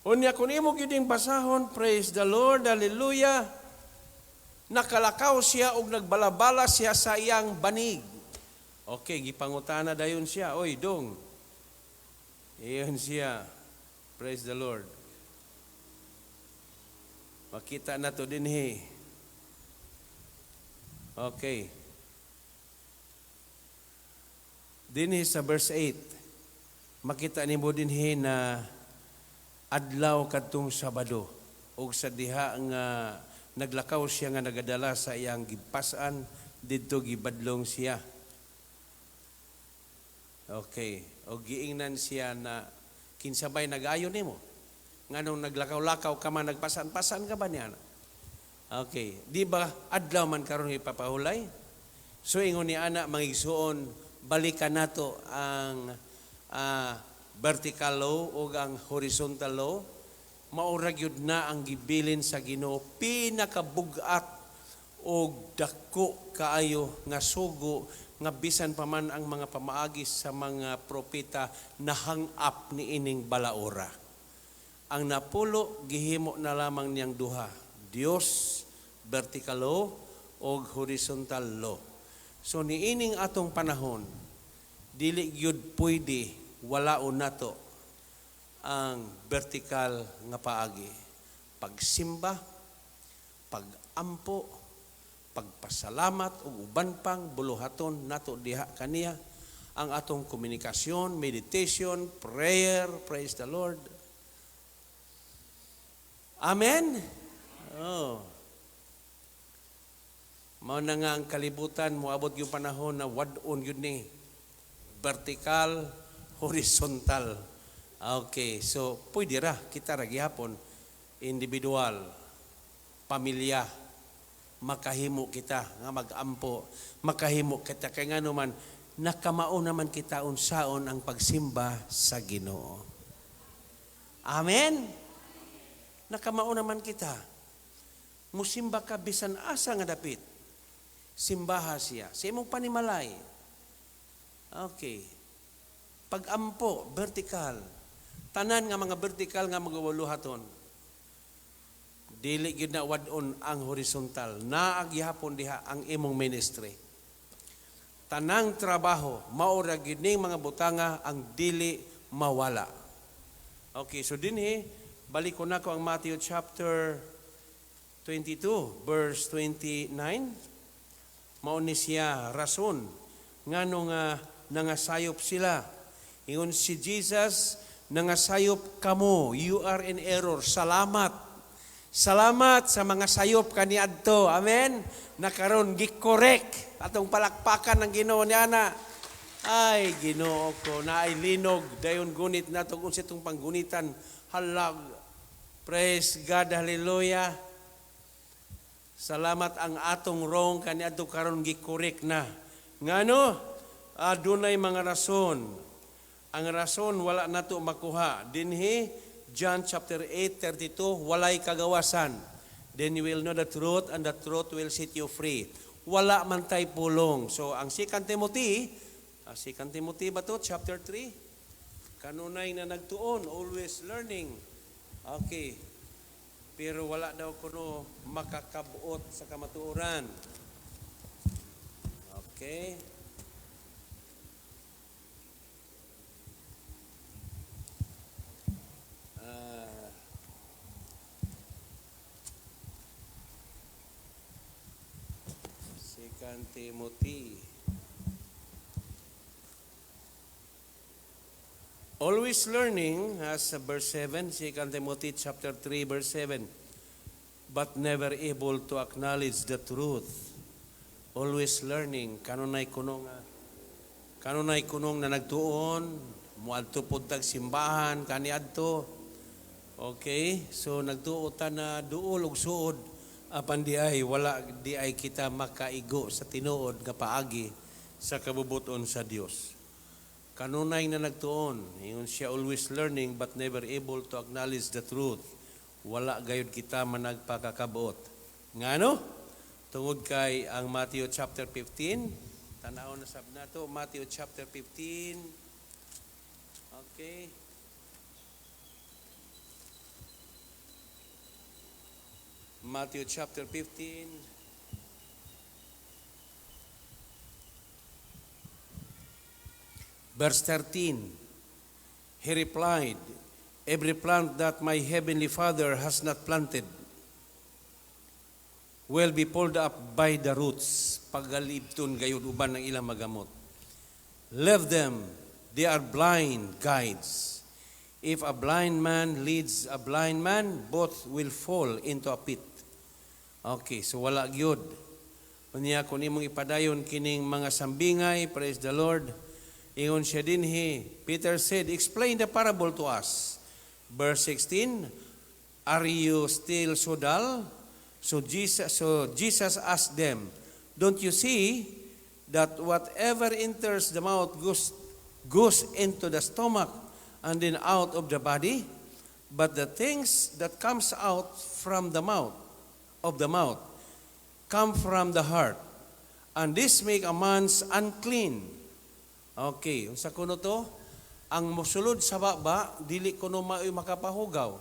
Unya kun imo gyud basahon, praise the Lord, hallelujah. Nakalakaw siya og nagbalabala siya sa iyang banig. Okay, gipangutana dayon siya, oy dong. Iyon siya. Praise the Lord. Makita na to dinhi. Okay. Dinhi sa verse 8. Makita nimo dinhi na adlaw kadtong Sabado ug sa diha nga naglakaw siya nga nagadala sa iyang gipasan didto gibadlong siya. Okay. O giingnan siya na kinsabay nagayon nimo. Nganong naglakaw-lakaw ka man, nagpasan-pasan ka ba niya? Okay. Di ba adlaw man karon ipapahulay? So ingon ni ana mangigsuon, balikan nato ang vertical law o ang horizontal law. Maura gyud na ang gibilin sa Ginoo, pinakabugat o dako kaayo nga sugo nga bisan pa man ang mga pamaagis sa mga propeta na hang up ni ining balaura. Ang napulo gihimo na lamang niyang duha, Dios vertical law o horizontal law. So niining atong panahon, dili gyud pwede walaon nato ang vertical nga paagi. Pagsimba, pagampo, pagpasalamat ug uban pang buluhaton nato diha kaniya ang atong komunikasyon, meditation, prayer, praise the Lord. Amen? Oh. Mao na nga ang kalibutan, moabot yung panahon na wadon yun ni. Vertical, horizontal. Okay, so pwede ra, kita ra gihapon, individual, pamilya, makahimo kita nga mag-ampo, makahimo kita kay ngano man nakamao naman kita unsaon ang pagsimba sa Ginoo. Amen. Nakamao naman kita. Musimba ka bisan asa nga dapit. Simbaha siya. Sa imong panimalay. Okay. Pag-ampo, vertical. Tanan nga mga vertical nga magawuluhaton. Dili gyud na wadon ang horizontal. Naag gihapon diha ang imong ministry. Tanang trabaho mao ra gyud ning mga butanga ang dili mawala. Okay, so dinhi balik ko na ko ang Matthew chapter 22 verse 29. Mao ni siya rason ngano nga nangasayop sila. Ingon si Jesus, nangasayop kamo, you are in error. Salamat. Salamat sa mga sayop kaniadto. Amen. Nakaron gi-correct atong palakpakan ng Ginoo niana. Ay Ginoo ko, naay linog dayon gunit nato unsa itong panggunitan. Halag. Praise God, hallelujah. Salamat ang atong wrong kaniadto karon gi-correct na. Ngano? Adunay mga rason. Ang rason wala nato makuha. Dinhi John chapter 8:32, walay kagawasan. Then you will know the truth and the truth will set you free. Wala man tay pulong. So ang 2 Timothy ba to? Chapter 3. Kanunay na nagtuon, always learning. Okay. Pero wala daw kuno makakabuot sa kamatuoran. Okay. Second Timothy. Always learning, as verse 7, 2 Timothy chapter 3, verse 7, but never able to acknowledge the truth. Always learning, kanunay kunong na nagtuon, muadto pud tag simbahan kaniadto. Okay, so nagtuotan na duol og suod, apan di ay kita makaigo sa tinuod nga paagi sa kabubuton sa Dios. Kanunay na nagtuon, ingon siya always learning but never able to acknowledge the truth. Wala gayud kita managpakakabuot. Ngano? Tungod kay ang Matthew chapter 15, tanaw na sab nato Matthew chapter 15. Okay. Matthew chapter 15. Verse 13, he replied, every plant that my heavenly Father has not planted will be pulled up by the roots. Pagalibton gayud uban ng ilang magamot. Leave them, they are blind guides. If a blind man leads a blind man, both will fall into a pit. Okay, so wala gyud. Unya kun imong ipadayon kining mga sambingay, praise the Lord. Ingon siya dinhi, Peter said, explain the parable to us. Verse 16, are you still so dull? So Jesus asked them, don't you see that whatever enters the mouth goes into the stomach and then out of the body? But the things that comes out from the mouth come from the heart, and this make a man's unclean. Okay, unsa kuno to? Ang mosulod sa baba, dili kuno makapahugaw.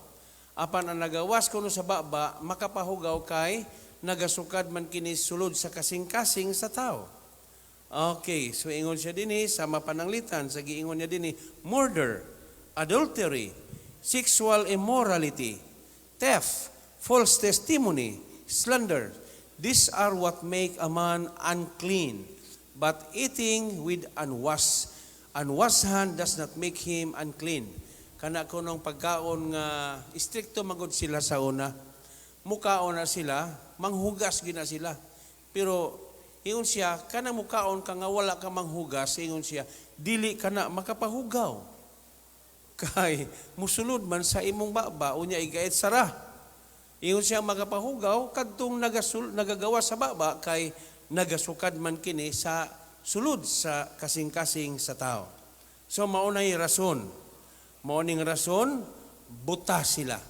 Apan ang nagawas kuno sa baba, makapahugaw kay nagasukad man kini sulod sa kasing-kasing sa tao. Okay, so ingon siya dinhi sa mapananglitan, sa giingon niya dinhi, murder, adultery, sexual immorality, theft, false testimony, slander. These are what make a man unclean. But eating with unwashed hand does not make him unclean. Kana kunong pagkaon nga istrikto magod sila sa una, mukaon na sila, manghugas gina sila. Pero ingon siya, kana mukaon ka nga wala ka manghugas, ingon siya, dili kana makapahugaw. Kay musulod man sa imong baba, unya igait sara. Ingon siya makapahugaw, kadtong nagagawa sa baba, kay nagasukad man kini sa sulod sa kasing-kasing sa tao. So maunay rason. Mauning rason, buta sila.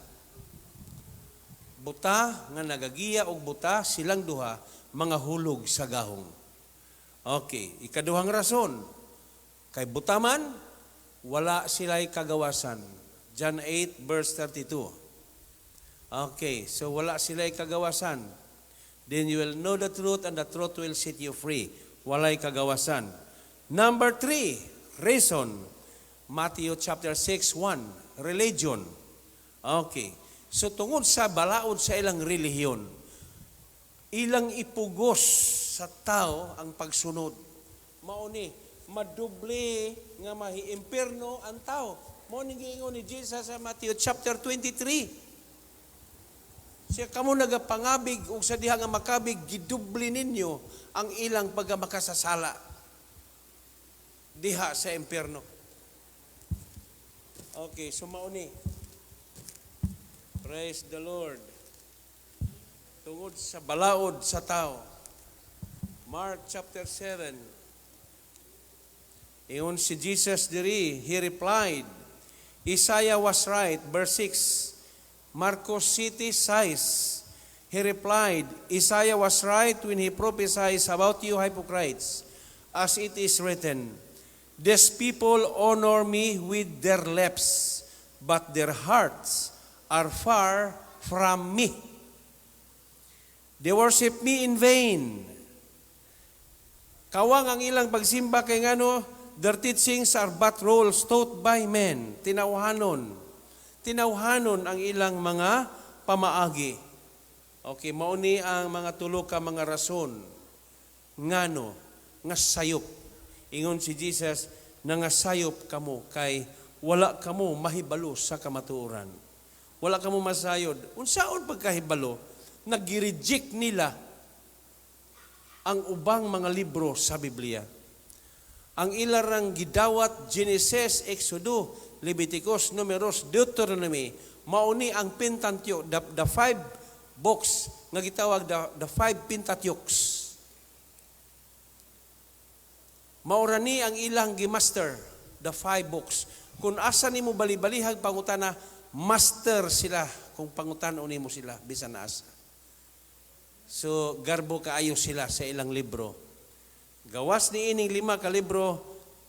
Buta nga nagagiya og buta silang duha mga hulog sa gahong. Okay, ikaduhang rason. Kay buta man, wala sila'y kagawasan. John 8 verse 32. Okay, so wala sila'y kagawasan. Then you will know the truth and the truth will set you free. Walay kagawasan. Number 3, reason. Matthew chapter 6:1, religion. Okay. So tungod sa balaod sa ilang relihiyon, ilang ipugos sa tao ang pagsunod. Mauni, maduble nga mahi-imperno ang tao. Mauni giingon ni Jesus sa Matthew chapter 23. Siya kamo nagapangabig ug sa diha nga makabig gidubli ninyo ang ilang pagkamakasasala diha sa impierno. Okay, so mauni. Praise the Lord. Tungod sa balaod sa tao. Mark chapter 7. Ingon si Jesus diri, he replied, Isaiah was right, verse 6. Marcos city size. He replied, Isaiah was right when he prophesied about you hypocrites, as it is written, these people honor me with their lips, but their hearts are far from me. They worship me in vain. Kawang ang ilang pagsimba kay ngano, their teachings are but rules taught by men. Tinawhanon ang ilang mga pamaagi. Okay, mauni ang mga tulo ka mga rason. Ngano, nga sayop. Ingon si Jesus, na nga sayop kamo kay wala kamo mahibalo sa kamatuoran. Wala kamo masayod. Unsaon pagkahibalo, nag-reject nila ang ubang mga libro sa Biblia. Ang ilarang gidawat Genesis, Exodus, Leviticus, Numeros, Deuteronomy, mauni ang Pentateuch, the 5 books nga gitawag the 5 Pentateuchs. Maurani ang ilang gimaster, the 5 books. Kung asa nimo bali-balihag pangutana, master sila kung pangutan-o nimo sila bisan na asa. So garbo kaayo sila sa ilang libro. Gawas ni ining 5 ka libro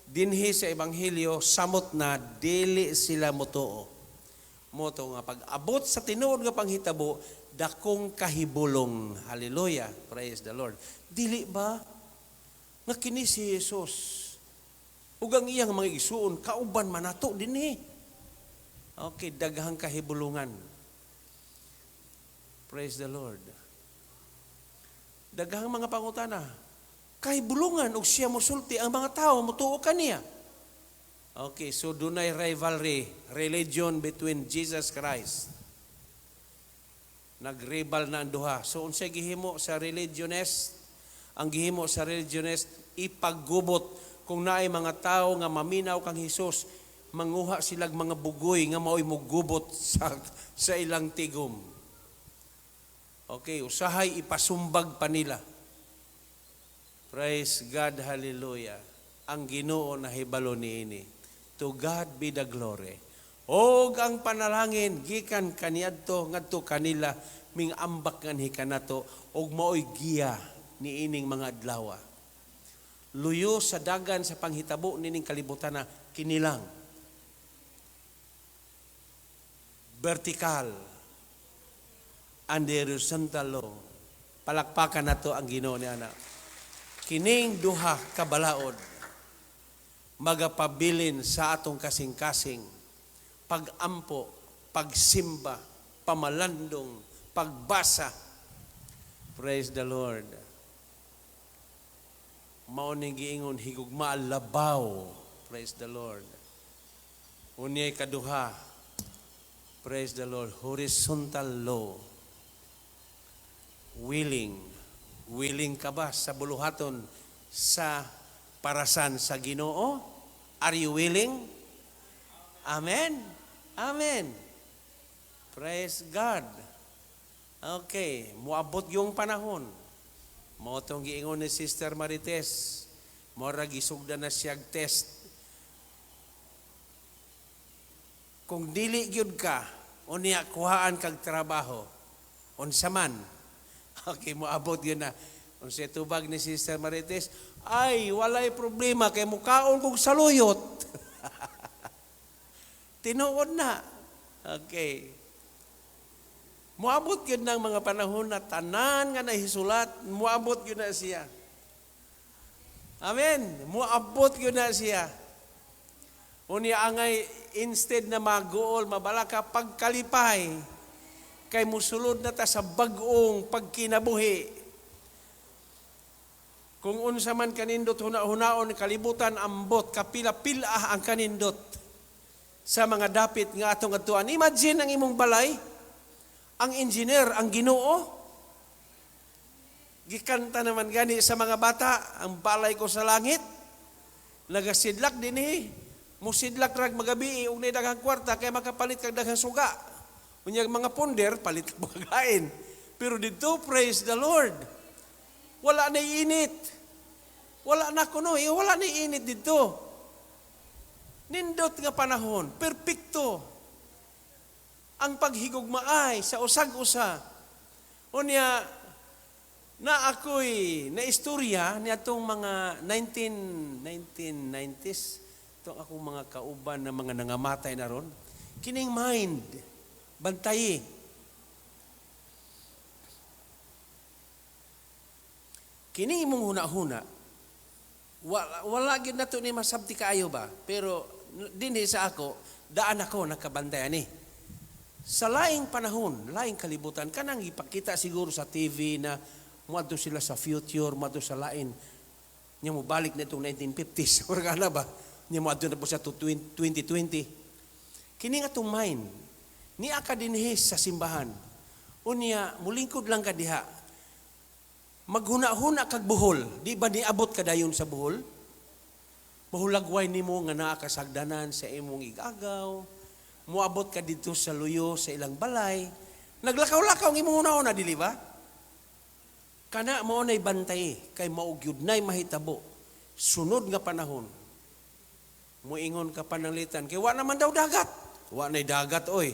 dinhi sa ebanghelyo samot na dili sila motuo. Moto nga pag-abot sa tinuod nga panghitabo dakong kahibulong. Hallelujah. Praise the Lord. Dili ba nga kini si Jesus ug ang iyang mga igsuon kauban man nato dinhi. Okay, daghang kahibulungan. Praise the Lord. Daghang mga pangutana. Kahibulungan og siya mosulti ang mga tao motuo kaniya. Okay, so dunay rivalry, religion between Jesus Christ. Nag-rival na ang duha. So unsay gihimo sa religionist? Ang gihimo sa religionist ipaggubot kung naay mga tao nga maminaw kang Hesus, manguha silag mga bugoy nga mao'y mogubot sa ilang tigom. Okay, usahay ipasumbag pa nila. Praise God, hallelujah. Ang Ginoo na hibalo niini. To God be the glory. Og ang panalangin gikan kaniadto ngadto kanila ming ambak nganhi kanato og maoy giya niining mga adlaw. Luyo sa dagan sa panghitabo nining kalibutan na kinilang. Vertical and horizontal law. Palakpakan nato ang Ginoo ni ana. Kining duha kabalaod magapabilin sa atong kasing-kasing pagampo, pagsimba, pamalandong, pagbasa. Praise the Lord. Mao ning giingon higugma labaw. Praise the Lord. Unyay kaduha. Praise the Lord. Horizontal law. Willing ka ba sa buluhaton sa parasan sa Ginoo? Are you willing? Amen? Amen. Praise God. Okay, muabot yung panahon. Mo tong giingon ni Sister Marites, mora gisugda na siyag test. Kung dili gyud ka, unya kuhaan kag trabaho, unsa man. Okay, moabot yun na. Kung siya tubag ni Sister Marites, ay, walay problema, kay mukaon kong saluyot. Tinuod na. Okay. Muabot yun ng mga panahon na tanan nga nahisulat, muabot yun na siya. Amen. Muabot yun na siya. Unya angay, instead na maguol, mabalaka, pagkalipay, kay musulod na ta sa bagong pagkinabuhi. Kung unsa man kanindot, hunaon, kalibutan, ambot, kapila-pila ang kanindot sa mga dapit nga atong atuan. Imagine ang imong balay, ang engineer, ang Ginoo. Gikanta naman gani sa mga bata, ang balay ko sa langit. Nagasidlak din musidlak rag magabi, ug nay daghang kwarta, kaya makapalit kag daghang suga. Unyag mga ponder, palit pagkain. Pero dito, praise the Lord. Wala na init. Wala na kuno, wala na init dito. Nindot nga panahon, perpekto. Ang paghigugmaay sa usag-usa. Unya, na ako'y naistorya nitong mga 1990s, itong akong mga kauban na mga nangamatay na ron, kining mind, bantayi. Kining imong huna-huna, wala gid nato ni masabti kaayo ba? Pero dinhi sa ako, daan ako nakabantayan ni. Sa laing panahon, laing kalibutan, kanang ipakita siguro sa TV na muadto sila sa future, muadto sa lain. Nya mo balik na itong 1950s. Or gana ba? Nya muadto na po sa 2020. Kini nga itong mind, niya ka dinhis sa simbahan. Unya, mulingkod lang ka diha. Maghuna-huna kag buhol. Di ba niabot ka dayon sa buhol? Mahulagway nimo nga naa kasagdanan sa imong igagaw. Muabot ka dito sa luyo sa ilang balay. Naglakaw-lakaw ng imong una-una, dili ba? Kana mo nay bantay kay maugyud nay mahitabo. Sunod nga panahon. Muingon ka pananglitan kay wa naman daw dagat. Wa nay dagat oy.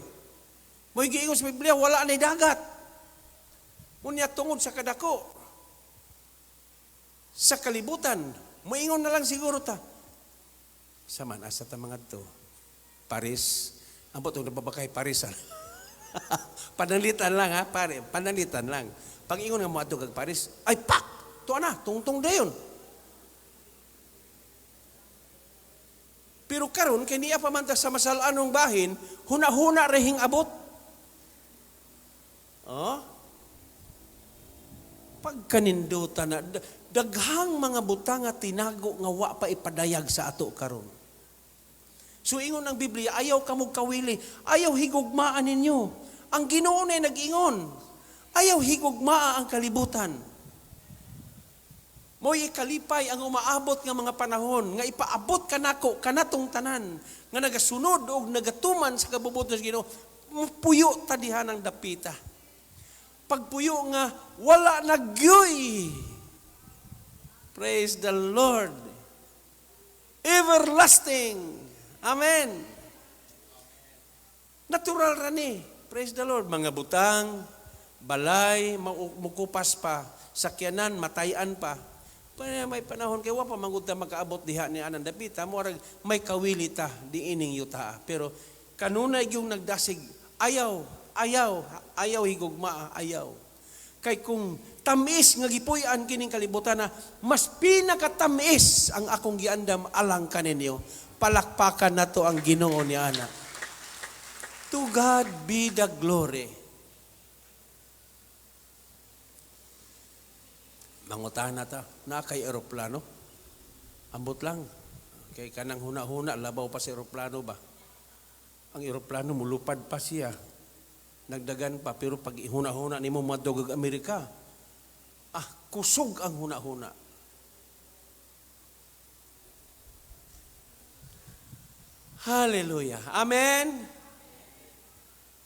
Moy giingon sa Biblia wala nay dagat. Unya tungod sa kadako. Sa kalibutan, muingon na lang siguro ta. Saman asa ta mga to. Paris, ambot og nababakay Paris. Pananglitan lang ha, pare, pananglitan lang. Pag ingon nga mo ato kag Paris, ay pak, tuwa na, tungtong dayon. Pero karon kay niya pamanta sa masalanong bahin, huna-huna rehing abot. Oh? Pagkanindutan na, daghang mga butang nga tinago nga wa pa ipadayag sa ato karon. So ingon ang Biblia, ayaw kamog kawili, ayaw higugmaan ninyo. Ang Ginoo na nag-ingon, ayaw higugmaa ang kalibutan. Mo'y kalipay ang umaabot nga mga panahon, nga ipaabot kanako, kanatong tanan, nga nagasunod o nagatuman sa kabubuton sa Ginoo, puyo tadihan ang dapita. Pagpuyo nga, wala nagyoy. Praise the Lord. Everlasting. Amen. Natural rani. Praise the Lord. Mga butang, balay, mukupas pa, sakyanan, matayan pa. May panahon kay wa pa manggod ta makaabot diha ni anang dapita, murag may kawili ta di ining yuta. Pero kanunay yung nagdasig, ayaw higugma, ayaw. Kay kung tamis nga gipuy-an kining kalibutan na mas pinakatamis ang akong giandam alang kaninyo, palakpakan nato ang Ginoo ni ana. To God be the glory. Mangutahan na ta, na kay eroplano. Ambot lang. Kay kanang huna-huna, labaw pa sa eroplano ba? Ang eroplano, mulupad pa siya. Nagdagan pa, pero pag huna-huna ni mo madugag Amerika, kusog ang huna-huna. Hallelujah. Amen.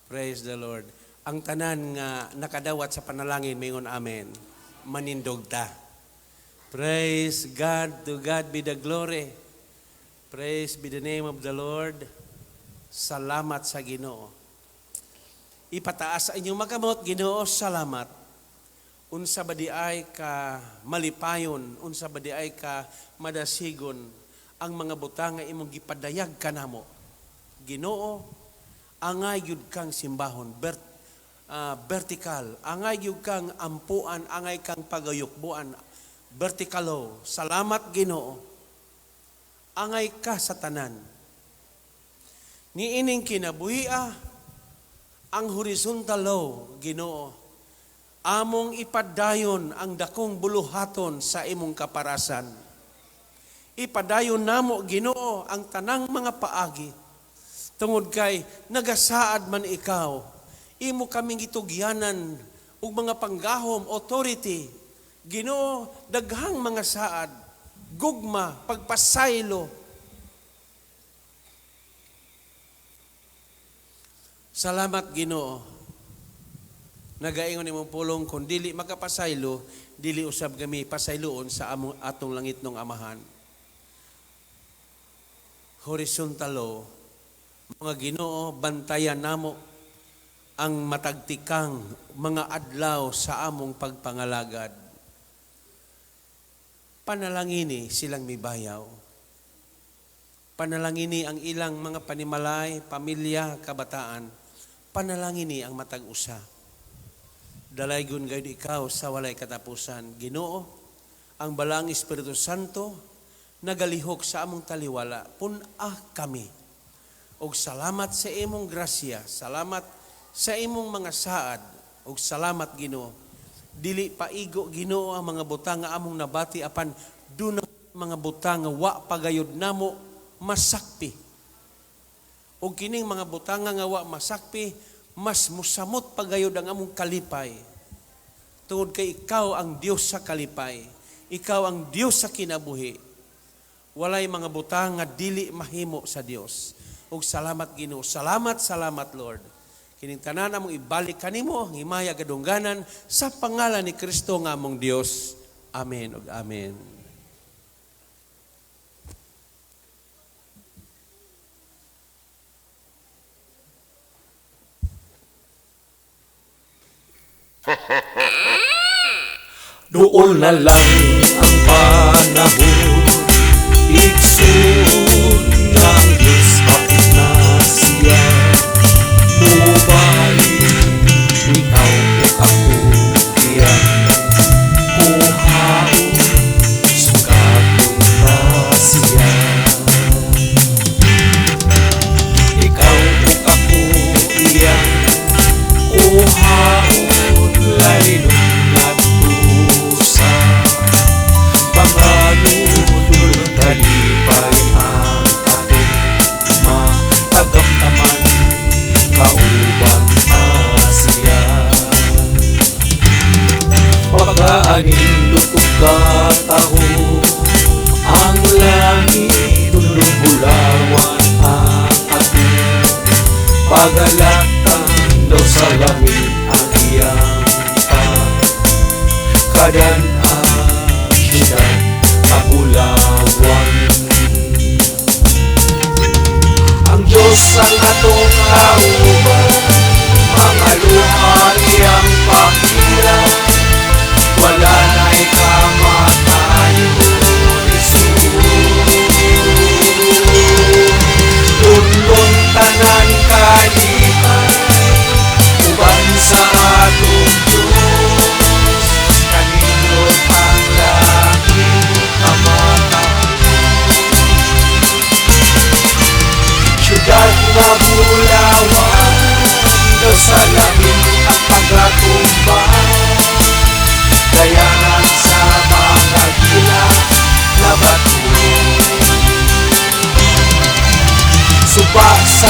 Praise the Lord. Ang tanan nga nakadawat sa panalangin, mayon amen. Manindog ta. Praise God. To God be the glory. Praise be the name of the Lord. Salamat sa Ginoo. Ipataas sa inyong magamot, Ginoo, salamat. Unsa ba di ay ka malipayon, unsa ba di ay ka madasigon ang mga butang nga imong gipadayag kanamo. Ginoo, angay yud kang simbahon. vertical. Angay yung kang ampuan, angay kang pagayukbuan. Verticalo. Salamat Ginoo. Angay ka sa tanan. Niining kinabuhia, ang horizontalo, Ginoo. Among ipadayon ang dakong buluhaton sa imong kaparasan. Ipadayon namo, Ginoo, ang tanang mga paagi. Tungod kay nagasaad man ikaw, imo kaming itugyanan ug mga panggahom, authority. Ginoo, daghang mga saad, gugma, pagpasaylo. Salamat Ginoo. Nagaingon imong pulong kung dili makapasaylo, dili usab kami pasayloon sa atong langit ng Amahan. Horizontalo, mga Ginoo, bantayan namo ang matagtikang mga adlaw sa among pagpangalagad. Panalangini silang mibayaw. Panalangini ang ilang mga panimalay, pamilya, kabataan. Panalangini ang matag-usa. Dalaygon gayud ikaw sa walay katapusan. Ginoo, ang balang Espiritu Santo nagalihok sa among taliwala. Pun-ah kami. Og salamat sa imong grasya. Salamat sa imong mga saad. Og salamat Ginoo. Dili paigo Ginoo ang mga butang nga among nabati apan dunay mga butang nga wa pagayod namo masakpi. O kining mga butang nga wa masakpi, mas musamot pagayod ang among kalipay. Tungod kay ikaw ang Dios sa kalipay. Ikaw ang Dios sa kinabuhi. Walay mga butang nga dili mahimo sa Dios. Og salamat Ginoo. Salamat, salamat Lord. Kining tanan among ibalik kanimo ang himaya kadungganan sa pangalan ni Kristo nga among Dios. Amen ug amen. Doon na lang ang panahon, iksun ng Diyos kapit na siya. Nubalik, ikaw o ako, iyan, kuhaon, sugatong na siya. Ikaw o ako, iyan, kuhaon, lalino. Talipay ang ating matagamtaman, kauban Asya. Pagkaanin lutok kataho, ang langit tulubulawan ang ating pagalatan daw sa langit ang iyang pagkadan asyan. Kapulawan ang Diyos ang atong kauban, mga luha iyang pakilan, wala na'y kamatayon, Jesus. Tundon tanan kalipay, uban sa atong Diyos, kanindot ang langit. Siyudad na bulawan, daw sa langit ang pagkatumbang, dayanan sa mga gila na bato. Suba sa